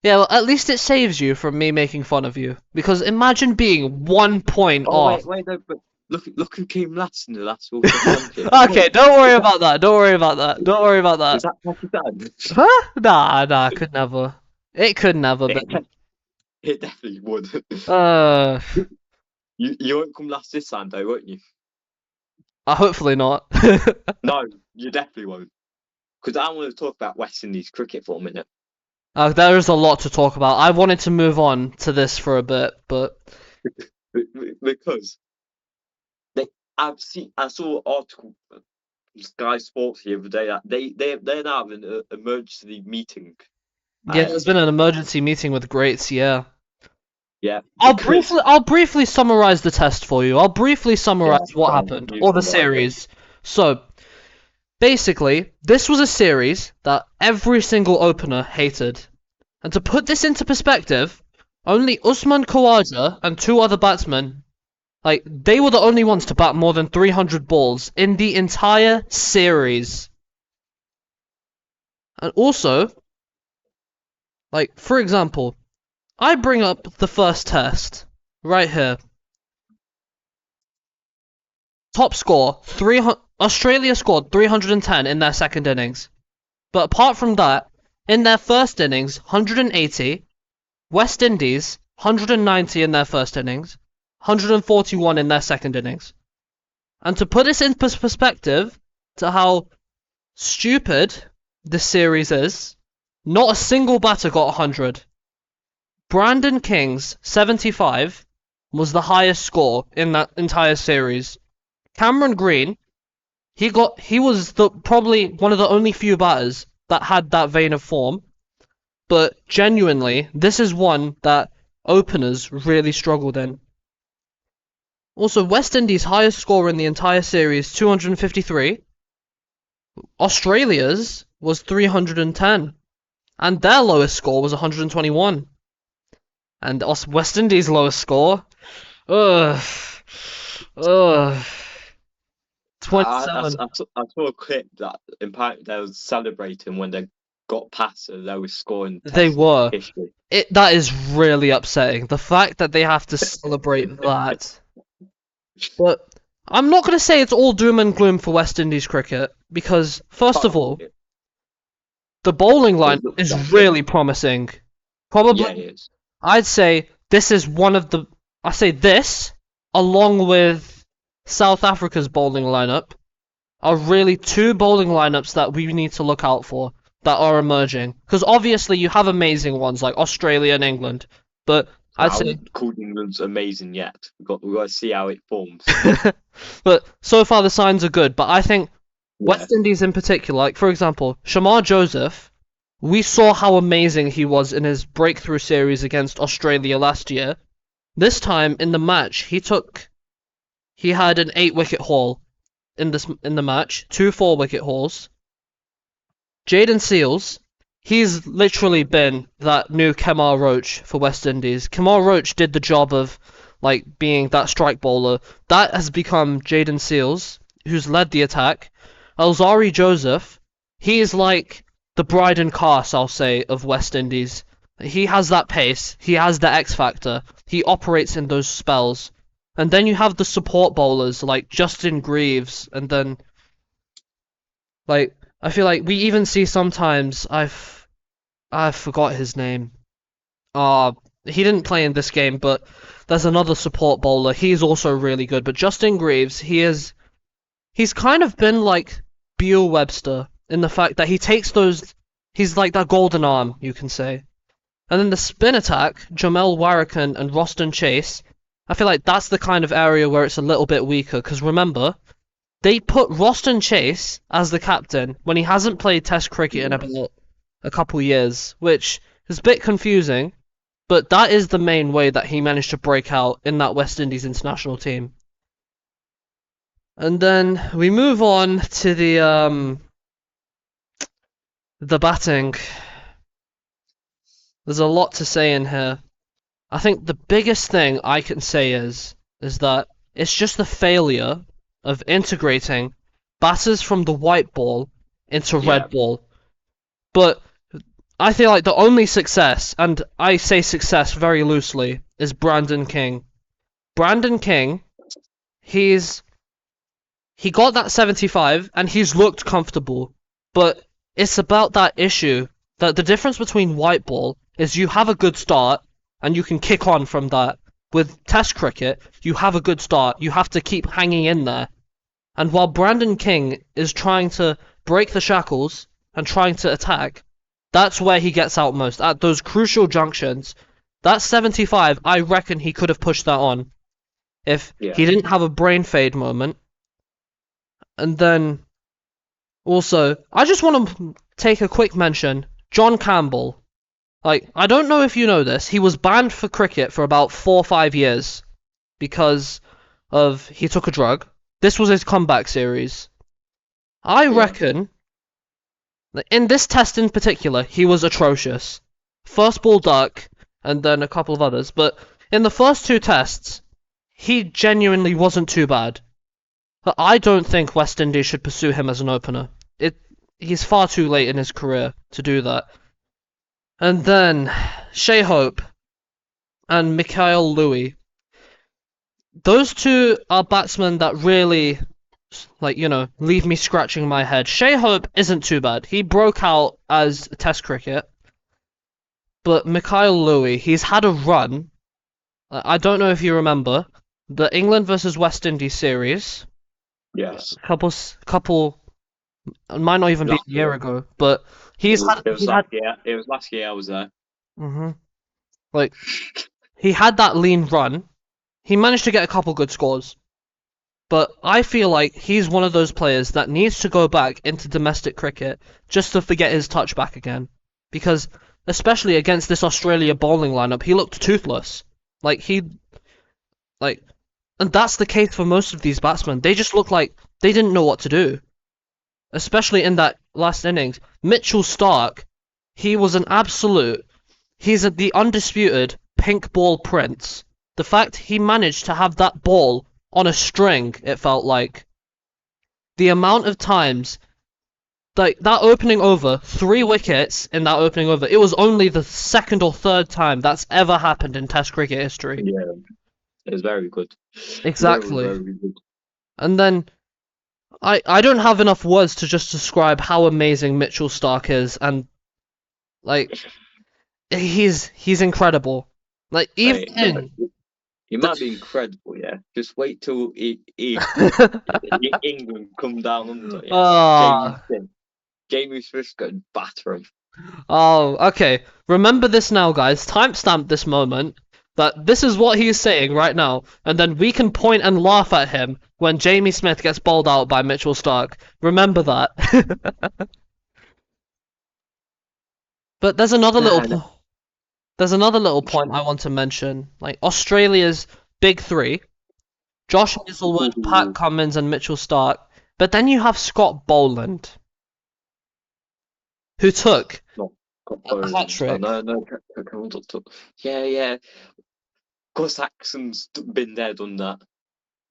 Yeah, well, at least it saves you from me making fun of you. Because imagine being 1 point Oh off. wait, no, but look who came last in the last World Test Championship. Okay, don't worry about that. Don't worry about that. Don't worry about Is that. that Pakistan? Huh? Nah, could never. It could never be. It definitely would. Uh, You won't come last this time though, won't you? hopefully not. No, you definitely won't. Because I want to talk about West Indies cricket for a minute. There is a lot to talk about. I wanted to move on to this for a bit, but Because I saw an article from Sky Sports the other day that they're now having an emergency meeting. yeah, there's been an emergency meeting with greats. Yeah, Yeah, I'll briefly summarize the test for you. I'll briefly summarize what fine, happened you or the summarize it. series. So, basically, this was a series that every single opener hated. And to put this into perspective, only Usman Khawaja and two other batsmen, like, they were the only ones to bat more than 300 balls in the entire series. And also, like, for example, I bring up the first test right here. Top score, Australia scored 310 in their second innings. But apart from that, in their first innings, 180, West Indies, 190 in their first innings, 141 in their second innings. And to put this in perspective to how stupid this series is, not a single batter got 100. Brandon King's 75 was the highest score in that entire series. Cameron Green, he was probably one of the only few batters that had that vein of form. But genuinely, this is one that openers really struggled in. Also, West Indies' highest score in the entire series, 253. Australia's was 310. And their lowest score was 121. And West Indies' lowest score, ugh, 27. I saw a clip that in fact they was celebrating when they got past the lowest score in They Test were. history. That is really upsetting. The fact that they have to celebrate that. But I'm not going to say it's all doom and gloom for West Indies cricket, because, first of all, the bowling line is really promising. Probably, Yeah, it is. I'd say this is one of the. I say this, along with South Africa's bowling lineup, are really two bowling lineups that we need to look out for that are emerging. Because obviously you have amazing ones like Australia and England, but I'd I say. wouldn't call England's amazing yet. We've got to see how it forms. But so far the signs are good. But I think Yeah. West Indies in particular, like for example, Shamar Joseph, we saw how amazing he was in his breakthrough series against Australia last year. This time in the match, he had an 8-wicket haul in the match, 2 4-wicket hauls. Jaden Seals, he's literally been that new Kemar Roach for West Indies. Kemar Roach did the job of like being that strike bowler. That has become Jaden Seals, who's led the attack. Alzari Joseph, he is like the Bryden Carse, I'll say, of West Indies. He has that pace, he has the X factor, he operates in those spells. And then you have the support bowlers like Justin Greaves, and then like I feel like we even see sometimes I forgot his name. He didn't play in this game, but there's another support bowler. He's also really good. But Justin Greaves, he's kind of been like Beal Webster in the fact that he takes those. He's like that golden arm, you can say. And then the spin attack, Jamel Warrican and Roston Chase, I feel like that's the kind of area where it's a little bit weaker. Because remember, they put Roston Chase as the captain when he hasn't played Test cricket in about a couple years, which is a bit confusing. But that is the main way that he managed to break out in that West Indies international team. And then we move on to the batting. There's a lot to say in here. I think the biggest thing I can say is that it's just the failure of integrating batters from the white ball into red ball. But I feel like the only success, and I say success very loosely, is Brandon King. Brandon King, he got that 75 and he's looked comfortable, but it's about that issue that the difference between white ball is you have a good start and you can kick on from that. With Test cricket, you have a good start, you have to keep hanging in there. And while Brandon King is trying to break the shackles and trying to attack, that's where he gets out most, at those crucial junctions. That 75, I reckon he could have pushed that on if he didn't have a brain fade moment. And then, also, I just want to take a quick mention. John Campbell. Like, I don't know if you know this, he was banned for cricket for about 4 or 5 years because of he took a drug. This was his comeback series. I reckon that in this test in particular, he was atrocious. First ball duck, and then a couple of others, but in the first 2 tests, he genuinely wasn't too bad. But I don't think West Indies should pursue him as an opener. He's far too late in his career to do that. And then Shai Hope and Mikhail Louis. Those two are batsmen that really, leave me scratching my head. Shai Hope isn't too bad. He broke out as Test cricket. But Mikhail Louis, he's had a run. I don't know if you remember the England versus West Indies series. Yes. Couple. It might not even be a year ago, but It was last year I was there. Like, he had that lean run. He managed to get a couple good scores. But I feel like he's one of those players that needs to go back into domestic cricket just to get his touch back again. Because, especially against this Australia bowling lineup, he looked toothless. And that's the case for most of these batsmen. They just look like they didn't know what to do. Especially in that last innings. Mitchell Starc, he was an absolute... He's the undisputed pink ball prince. The fact he managed to have that ball on a string, it felt like. The amount of times... that opening over, 3 wickets in that opening over, it was only the 2nd or 3rd time that's ever happened in Test cricket history. Yeah, it was very good. Exactly. Very, very good. And then... I don't have enough words to just describe how amazing Mitchell Starc is, and he's incredible. He might be incredible, yeah. Just wait till England come down under. Yeah. Jamie Smith's going to batter him. Oh, okay. Remember this now, guys. Timestamp this moment. That this is what he's saying right now, and then we can point and laugh at him when Jamie Smith gets bowled out by Mitchell Starc. Remember that. But there's another little point I want to mention. Australia's big 3: Josh Hazlewood, Pat Cummins, and Mitchell Starc. But then you have Scott Boland, who took a hat-trick. No, yeah. Of course, Saxon's been there, done that.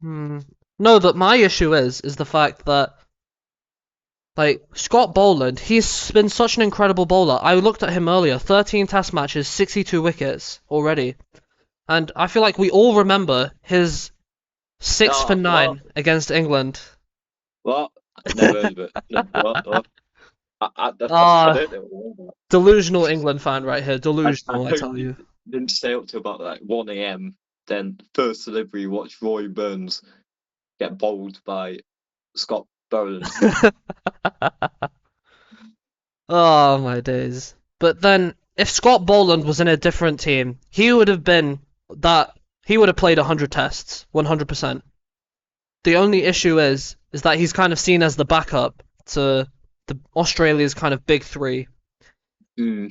No, but my issue is the fact that, Scott Boland, he's been such an incredible bowler. I looked at him earlier, 13 test matches, 62 wickets already. And I feel like we all remember his 6 for 9 against England. What? I never heard of it. Delusional England fan right here. Delusional, I tell you. Didn't stay up till about 1 a.m. Then first delivery, watch Roy Burns get bowled by Scott Boland. Oh my days. But then if Scott Boland was in a different team, he would have been that he would have played 100 tests, 100%. The only issue is that he's kind of seen as the backup to the Australia's kind of big three. Mm.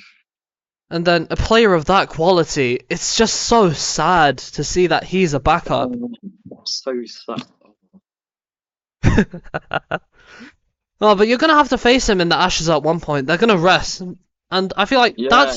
And then a player of that quality, it's just so sad to see that he's a backup. So sad. Oh, but you're gonna have to face him in the Ashes at one point. They're gonna rest, and I feel like Yeah.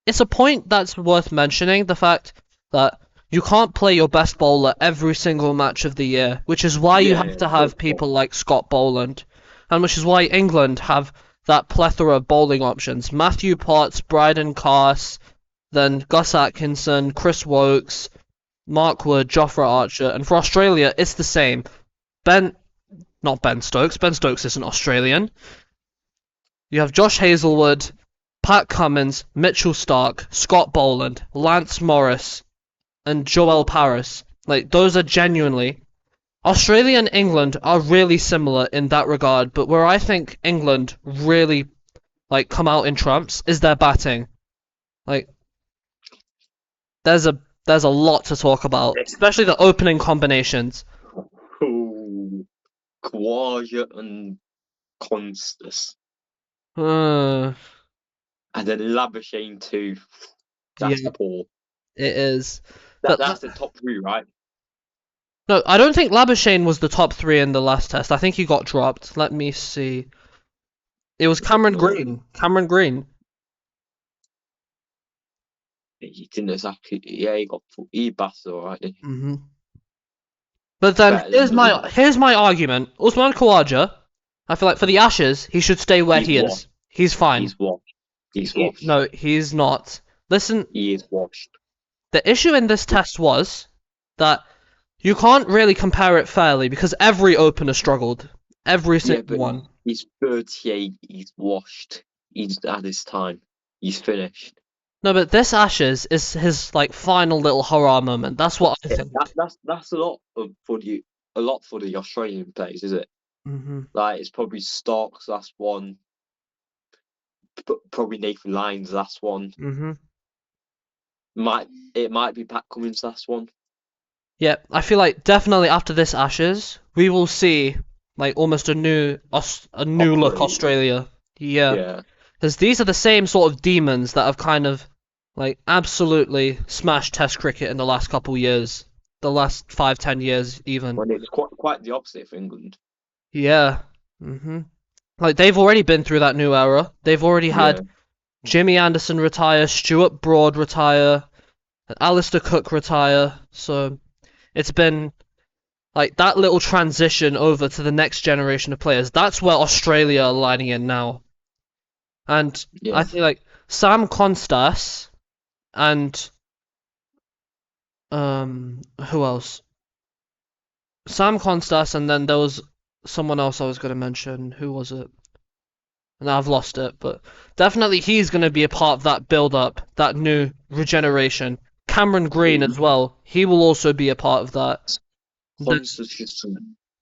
it's a point that's worth mentioning. The fact that you can't play your best bowler every single match of the year, which is why you have to have people like Scott Boland, and which is why England have that plethora of bowling options: Matthew Potts, Bryden Carse, then Gus Atkinson, Chris Wokes, Mark Wood, Jofra Archer, and for Australia it's the same. Not Ben Stokes. Ben Stokes isn't Australian. You have Josh Hazlewood, Pat Cummins, Mitchell Starc, Scott Boland, Lance Morris, and Joel Paris. Like, those are genuinely... Australia and England are really similar in that regard, but where I think England really, like, come out in trumps is their batting. Like, there's a lot to talk about, especially the opening combinations. Oh, Kawaja and Constas. Uh, And then Labuschagne too. That's yeah, poor. it is. That's the top three, right? No, I don't think Labuschagne was the top three in the last test. I think he got dropped. Let me see. It was Cameron Green. Cameron Green. He didn't exactly. Yeah, he batted alright, didn't he? Mm-hmm. But then here's my argument. Usman Khawaja, I feel like for the Ashes, he should stay where he is. He's fine. He's washed. He's washed. No, he's not. Listen, He is washed. the issue in this test was that you can't really compare it fairly because every opener struggled. Every single one. He's 38. He's washed. He's had his time. He's finished. No, but this Ashes is his like final little hurrah moment. That's what I think. That's a lot for the Australian players, is it? Mm-hmm. Like it's probably Stark's last one. Probably Nathan Lyon's last one. Mm-hmm. It might be Pat Cummins' last one. Yeah, I feel like definitely after this Ashes, we will see like almost a new look Australia. Yeah. Because these are the same sort of demons that have kind of like absolutely smashed Test cricket in the last couple years, the last 5-10 years even. When it's quite the opposite for England. Yeah. Mhm. Like they've already been through that new era. They've already had Jimmy Anderson retire, Stuart Broad retire, Alistair Cook retire. So it's been like that little transition over to the next generation of players. That's where Australia are lining in now. And I feel like Sam Constas and who else? Sam Constas, and then there was someone else I was going to mention. Who was it? And I've lost it, but definitely he's going to be a part of that build-up, that new regeneration. Cameron Green as well. He will also be a part of that.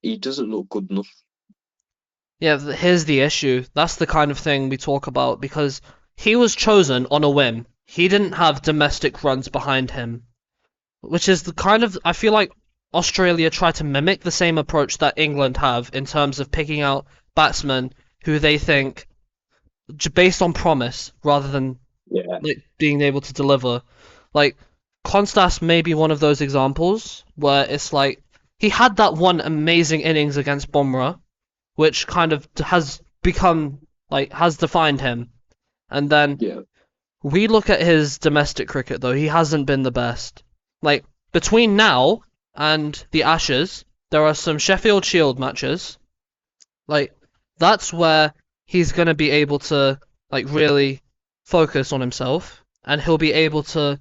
He doesn't look good enough. Yeah, here's the issue. That's the kind of thing we talk about because he was chosen on a whim. He didn't have domestic runs behind him, which is the kind of I feel like Australia tried to mimic the same approach that England have in terms of picking out batsmen who they think based on promise rather than like, being able to deliver. Like Constas may be one of those examples where it's like he had that one amazing innings against Bumrah, which kind of has become like has defined him. And then we look at his domestic cricket though, he hasn't been the best. Like between now and the Ashes, there are some Sheffield Shield matches. Like that's where he's gonna be able to like really focus on himself and he'll be able to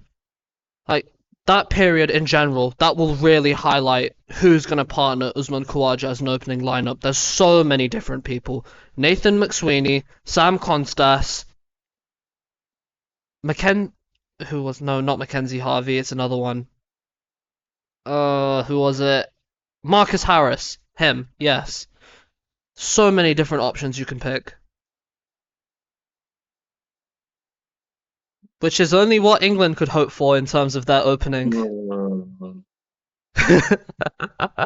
like that period in general, that will really highlight who's going to partner Usman Khawaja as an opening lineup. There's so many different people. Nathan McSweeney, Sam Constas, not Mackenzie Harvey, it's another one. Who was it? Marcus Harris. Him, yes. So many different options you can pick. which is only what England could hope for in terms of their opening.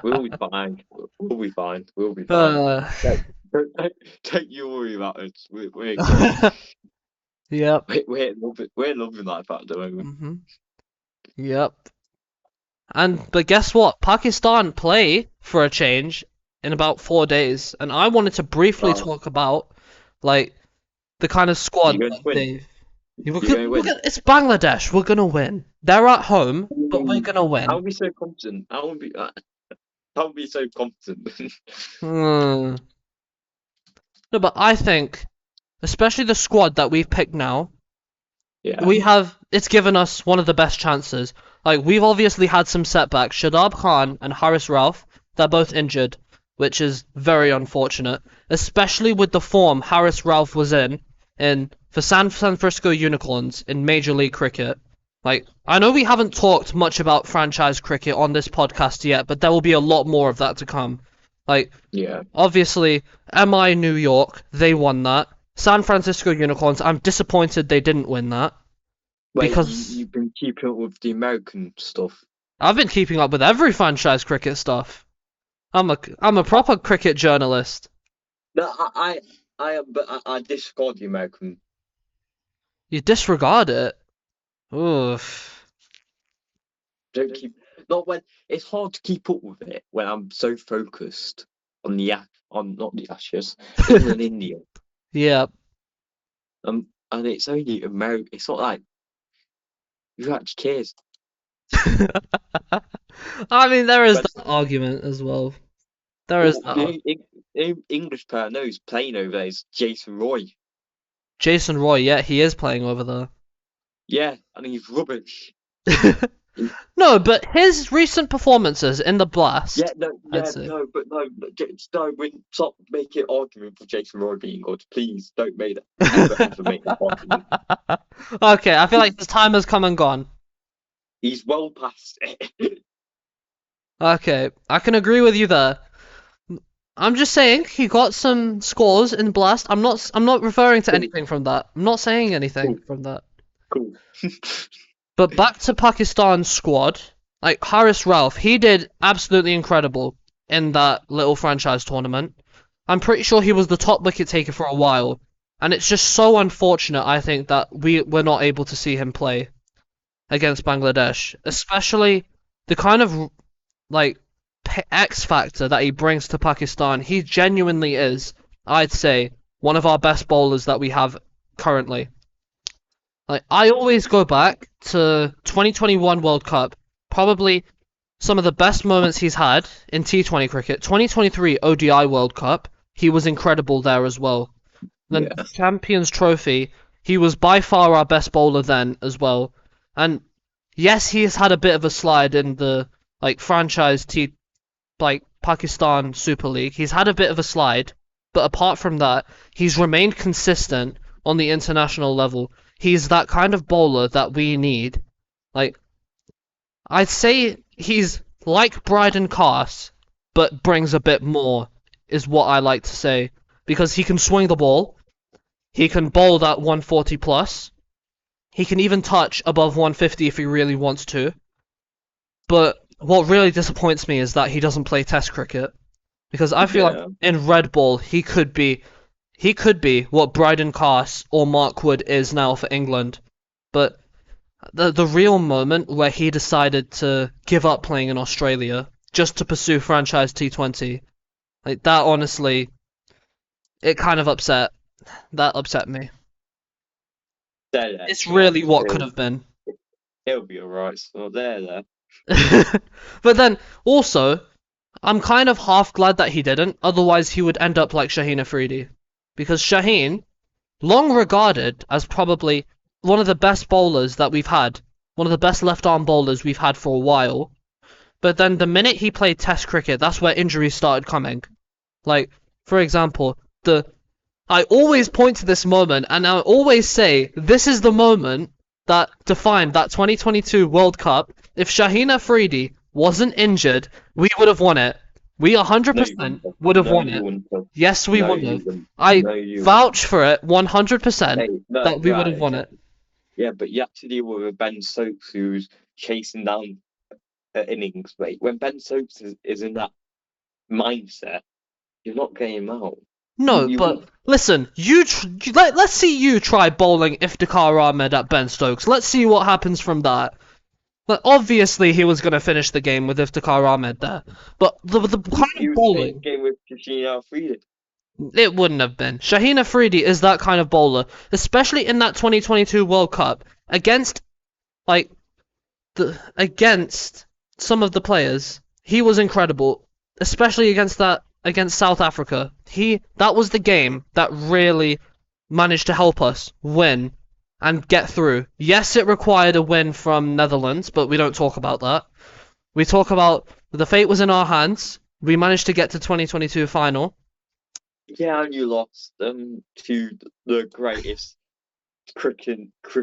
We'll be fine. We'll be fine. We'll be fine. Don't you worry about it. We're good. Yep. We're loving life at the moment. Yep. But guess what? Pakistan play for a change in about 4 days, and I wanted to briefly talk about like the kind of squad You're going to win. It's Bangladesh. We're gonna win. They're at home, but we're gonna win. I'll be so confident. I'll be so confident. No, but I think, especially the squad that we've picked now, it's given us one of the best chances. Like, we've obviously had some setbacks. Shadab Khan and Haris Rauf, they're both injured, which is very unfortunate, especially with the form Haris Rauf was in for San Francisco Unicorns in Major League Cricket. Like, I know we haven't talked much about franchise cricket on this podcast yet, but there will be a lot more of that to come. Like, obviously, MI New York, they won that. San Francisco Unicorns, I'm disappointed they didn't win that. Because you've been keeping up with the American stuff. I've been keeping up with every franchise cricket stuff. I'm a proper cricket journalist. No, I discard the American. You disregard it? Oof. Not when it's hard to keep up with it when I'm so focused on not the Ashes, England, India. Yeah. And it's only America. It's not like who actually cares. I mean, there is that argument as well. There is the English player knows playing over there is Jason Roy. Jason Roy, yeah, he is playing over there. Yeah, and he's rubbish. No, but his recent performances in the Blast. Stop making argument for Jason Roy being good. Please don't make ever make that argument. Okay, I feel like the time has come and gone. He's well past it. Okay, I can agree with you there. I'm just saying he got some scores in Blast. I'm not referring to anything from that. I'm not saying anything from that. Cool. But back to Pakistan's squad, like Haris Rauf, he did absolutely incredible in that little franchise tournament. I'm pretty sure he was the top wicket taker for a while, and it's just so unfortunate, I think, that we're not able to see him play against Bangladesh, especially the kind of like X factor that he brings to Pakistan. He genuinely is, I'd say, one of our best bowlers that we have currently. Like, I always go back to 2021 World Cup, probably some of the best moments he's had in T20 cricket. 2023 ODI World Cup, he was incredible there as well. Then Champions Trophy, he was by far our best bowler then as well. And yes, he's had a bit of a slide in the franchise Pakistan Super League. He's had a bit of a slide, but apart from that, he's remained consistent on the international level. He's that kind of bowler that we need. Like, I'd say he's like Bryden Carse, but brings a bit more, is what I like to say. Because he can swing the ball, he can bowl that 140 plus, he can even touch above 150 if he really wants to. But what really disappoints me is that he doesn't play Test cricket. Because I feel like in red ball, he could be what Bryden Carse or Mark Wood is now for England. But the real moment where he decided to give up playing in Australia just to pursue franchise T20, like that, honestly, it kind of upset me. It's really what could have been. It'll be alright. So there. But then also, I'm kind of half glad that he didn't. Otherwise, he would end up like Shaheen Afridi. Because Shaheen, long regarded as probably one of the best bowlers that we've had, one of the best left-arm bowlers we've had for a while, but then the minute he played Test cricket, that's where injuries started coming. Like, for example, I always point to this moment, and I always say, this is the moment that defined that 2022 World Cup. If Shaheen Afridi wasn't injured, we would have won it. We 100% would have won it. Yes, we would have. I vouch for it 100% that we would have won it. Yeah, but you have to deal with a Ben Stokes who's chasing down innings, mate. When Ben Stokes is in that mindset, you're not getting him out. No, You but won't. listen, let's see you try bowling Iftikhar Ahmed at Ben Stokes. Let's see what happens from that. But obviously, he was going to finish the game with Iftikhar Ahmed there. But the kind He of was playing the bowling, game with Shashina Afridi. it wouldn't have been. Shaheen Afridi is that kind of bowler, especially in that 2022 World Cup against like against some of the players. He was incredible, especially against South Africa. That was the game that really managed to help us win and get through. Yes, it required a win from Netherlands, but we don't talk about that. We talk about the fate was in our hands. We managed to get to 2022 final. Yeah, and you lost to the greatest cricketing Do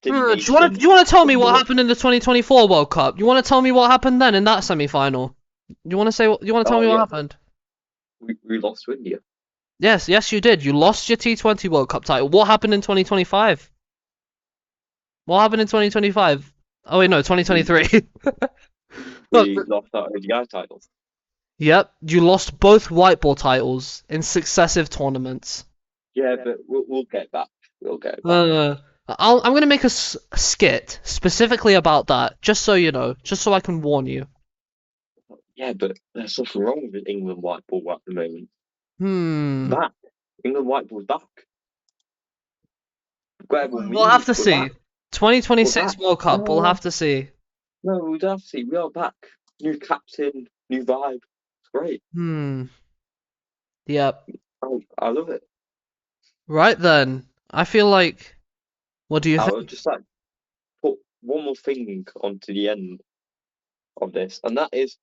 you nation. want to tell me what happened in the 2024 World Cup? You want to tell me what happened then in that semi-final? You want to tell Oh me what yeah, happened? we lost to India. Yes, you did. You lost your T20 World Cup title. What happened in 2025? What happened in 2025? Oh wait, no, 2023. Look, We lost our ODI title. yep, you lost both white ball titles in successive tournaments. Yeah, but we'll get back. We'll get back. I'm gonna make a skit specifically about that, just so you know, just so I can warn you. Yeah, but there's something wrong with England white ball at the moment. Hmm. Back. England white ball's back. Whatever We'll have means to we're see. back. We're 2026 back. World Cup. We'll have to see. No, we don't have to see. We are back. New captain, new vibe. It's great. Hmm. Yep. I love it. Right then. I feel like. What do you I would think? just like put one more thing onto the end of this, and that is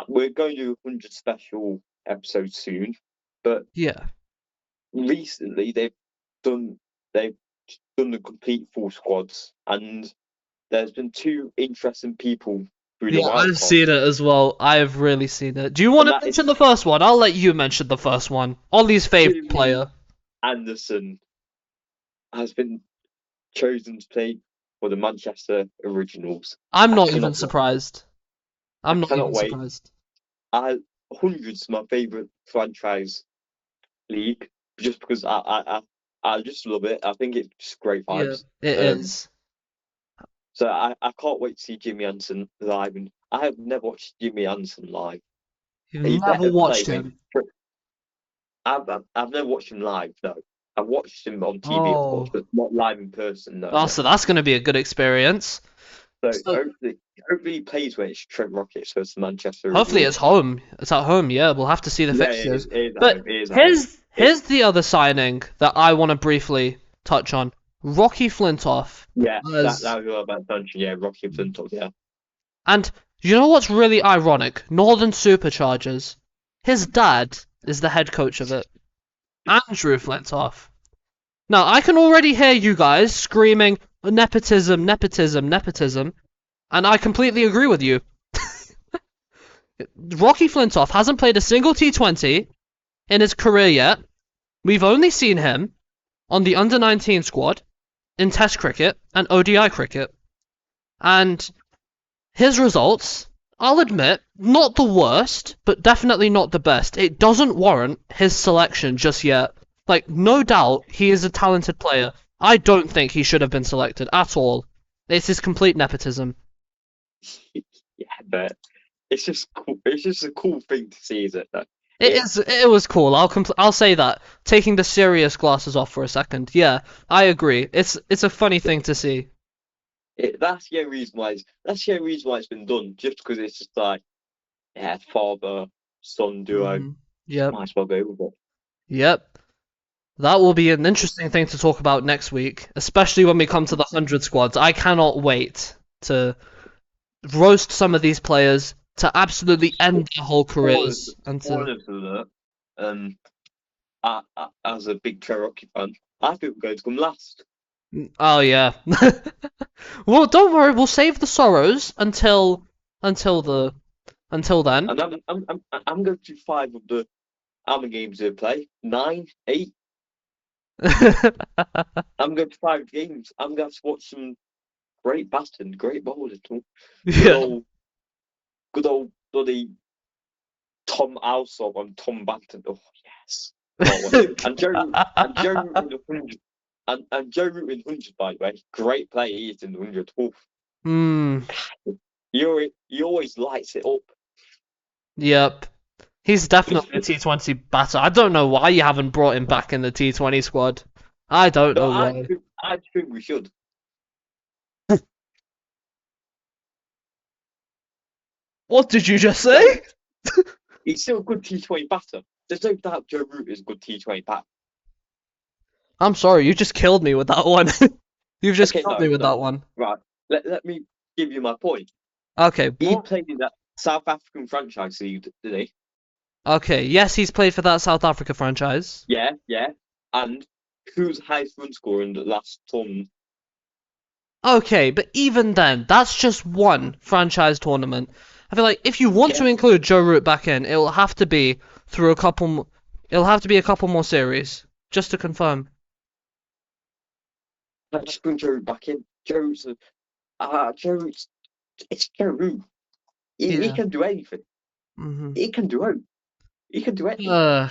we're going to do 100 special episodes soon, but Yeah. recently they've done the complete full squads, and there's been two interesting people through the Yeah, wild I've card, seen it as well. I've really seen it. Do you want and to that mention is the first one? I'll let you mention the first one. Ollie's favorite Jimmy player. Anderson has been chosen to play for the Manchester Originals. I'm I not even cannot wait. surprised. I I'm not cannot even wait. surprised. I hundreds my favorite franchise league just because I just love it. I think it's just great Yeah, vibes. it is. So I can't wait to see Jimmy Anderson live. And I have never watched Jimmy Anderson live. You've He's never better play watched when him. I've never watched him live. No, I've watched him on TV, of course, Oh. but not live in person. No, Oh, no. so that's going to be a good experience. So So hopefully he plays when it's Trent Rockets versus Manchester hopefully it's Originals. home. It's at home, yeah. We'll have to see the Yeah, fixtures. it is at But home. It is at home. here's the other signing that I want to briefly touch on. Rocky Flintoff. Yeah, that As was all about Dungeon. Yeah, Rocky Flintoff. Yeah. And you know what's really ironic? Northern Superchargers. His dad is the head coach of it. Andrew Flintoff. Now, I can already hear you guys screaming, nepotism, nepotism, nepotism, and I completely agree with you. Rocky Flintoff hasn't played a single T20 in his career yet. We've only seen him on the under-19 squad in Test cricket and ODI cricket. And his results, I'll admit, not the worst, but definitely not the best. It doesn't warrant his selection just yet. Like, no doubt he is a talented player. I don't think he should have been selected at all. This is complete nepotism. Yeah, but it's just cool. It's just a cool thing to see, is it? It was cool. I'll say that. Taking the serious glasses off for a second. Yeah, I agree. It's a funny thing to see. That's the only reason why it's been done. Just because it's just like, yeah, father son duo. Yep. Might as well go with it. Yep. That will be an interesting thing to talk about next week, especially when we come to the 100 squads. I cannot wait to roast some of these players, to absolutely end their whole careers, and to... Spoilers alert. As a big Cherokee fan, I think we're going to come last. Oh yeah. Well, don't worry. We'll save the sorrows until then. And I'm going to 5 of the Amma games they play. 9, 8. I'm going to 5 games. I'm going to have to watch some great batting, great bowling. Good Yeah. old bloody Tom Alsop and Tom Banton. Oh yes. And Joe Root in the 100. And Joe Root in 100, by the way. Great player he is in the 100. Oh, Hmm. he always lights it up. Yep. He's definitely a T20 batter. I don't know why you haven't brought him back in the T20 squad. I don't know why. I think we should. What did you just say? He's still a good T20 batter. There's no doubt Joe Root is a good T20 batter. I'm sorry, you just killed me with that one. You've just killed me with that one. Right. Let me give you my point. Okay. He played in that South African franchise league, did he? Okay. Yes, he's played for that South Africa franchise. Yeah. And who's the highest run scorer in the last tournament? Okay, but even then, that's just one franchise tournament. I feel like if you want to include Joe Root back in, it'll have to be through a couple. It'll have to be a couple more series, just to confirm. Let's just bring Joe Root back in. Joe Root's it's Joe Root. He can do anything. Mm-hmm. He can do it. He can do anything.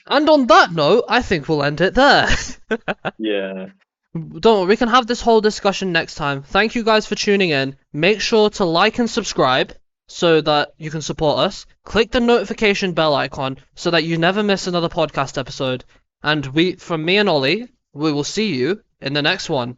And on that note, I think we'll end it there. Yeah. Don't worry, we can have this whole discussion next time. Thank you guys for tuning in. Make sure to like and subscribe so that you can support us. Click the notification bell icon so that you never miss another podcast episode. And from me and Ollie, we will see you in the next one.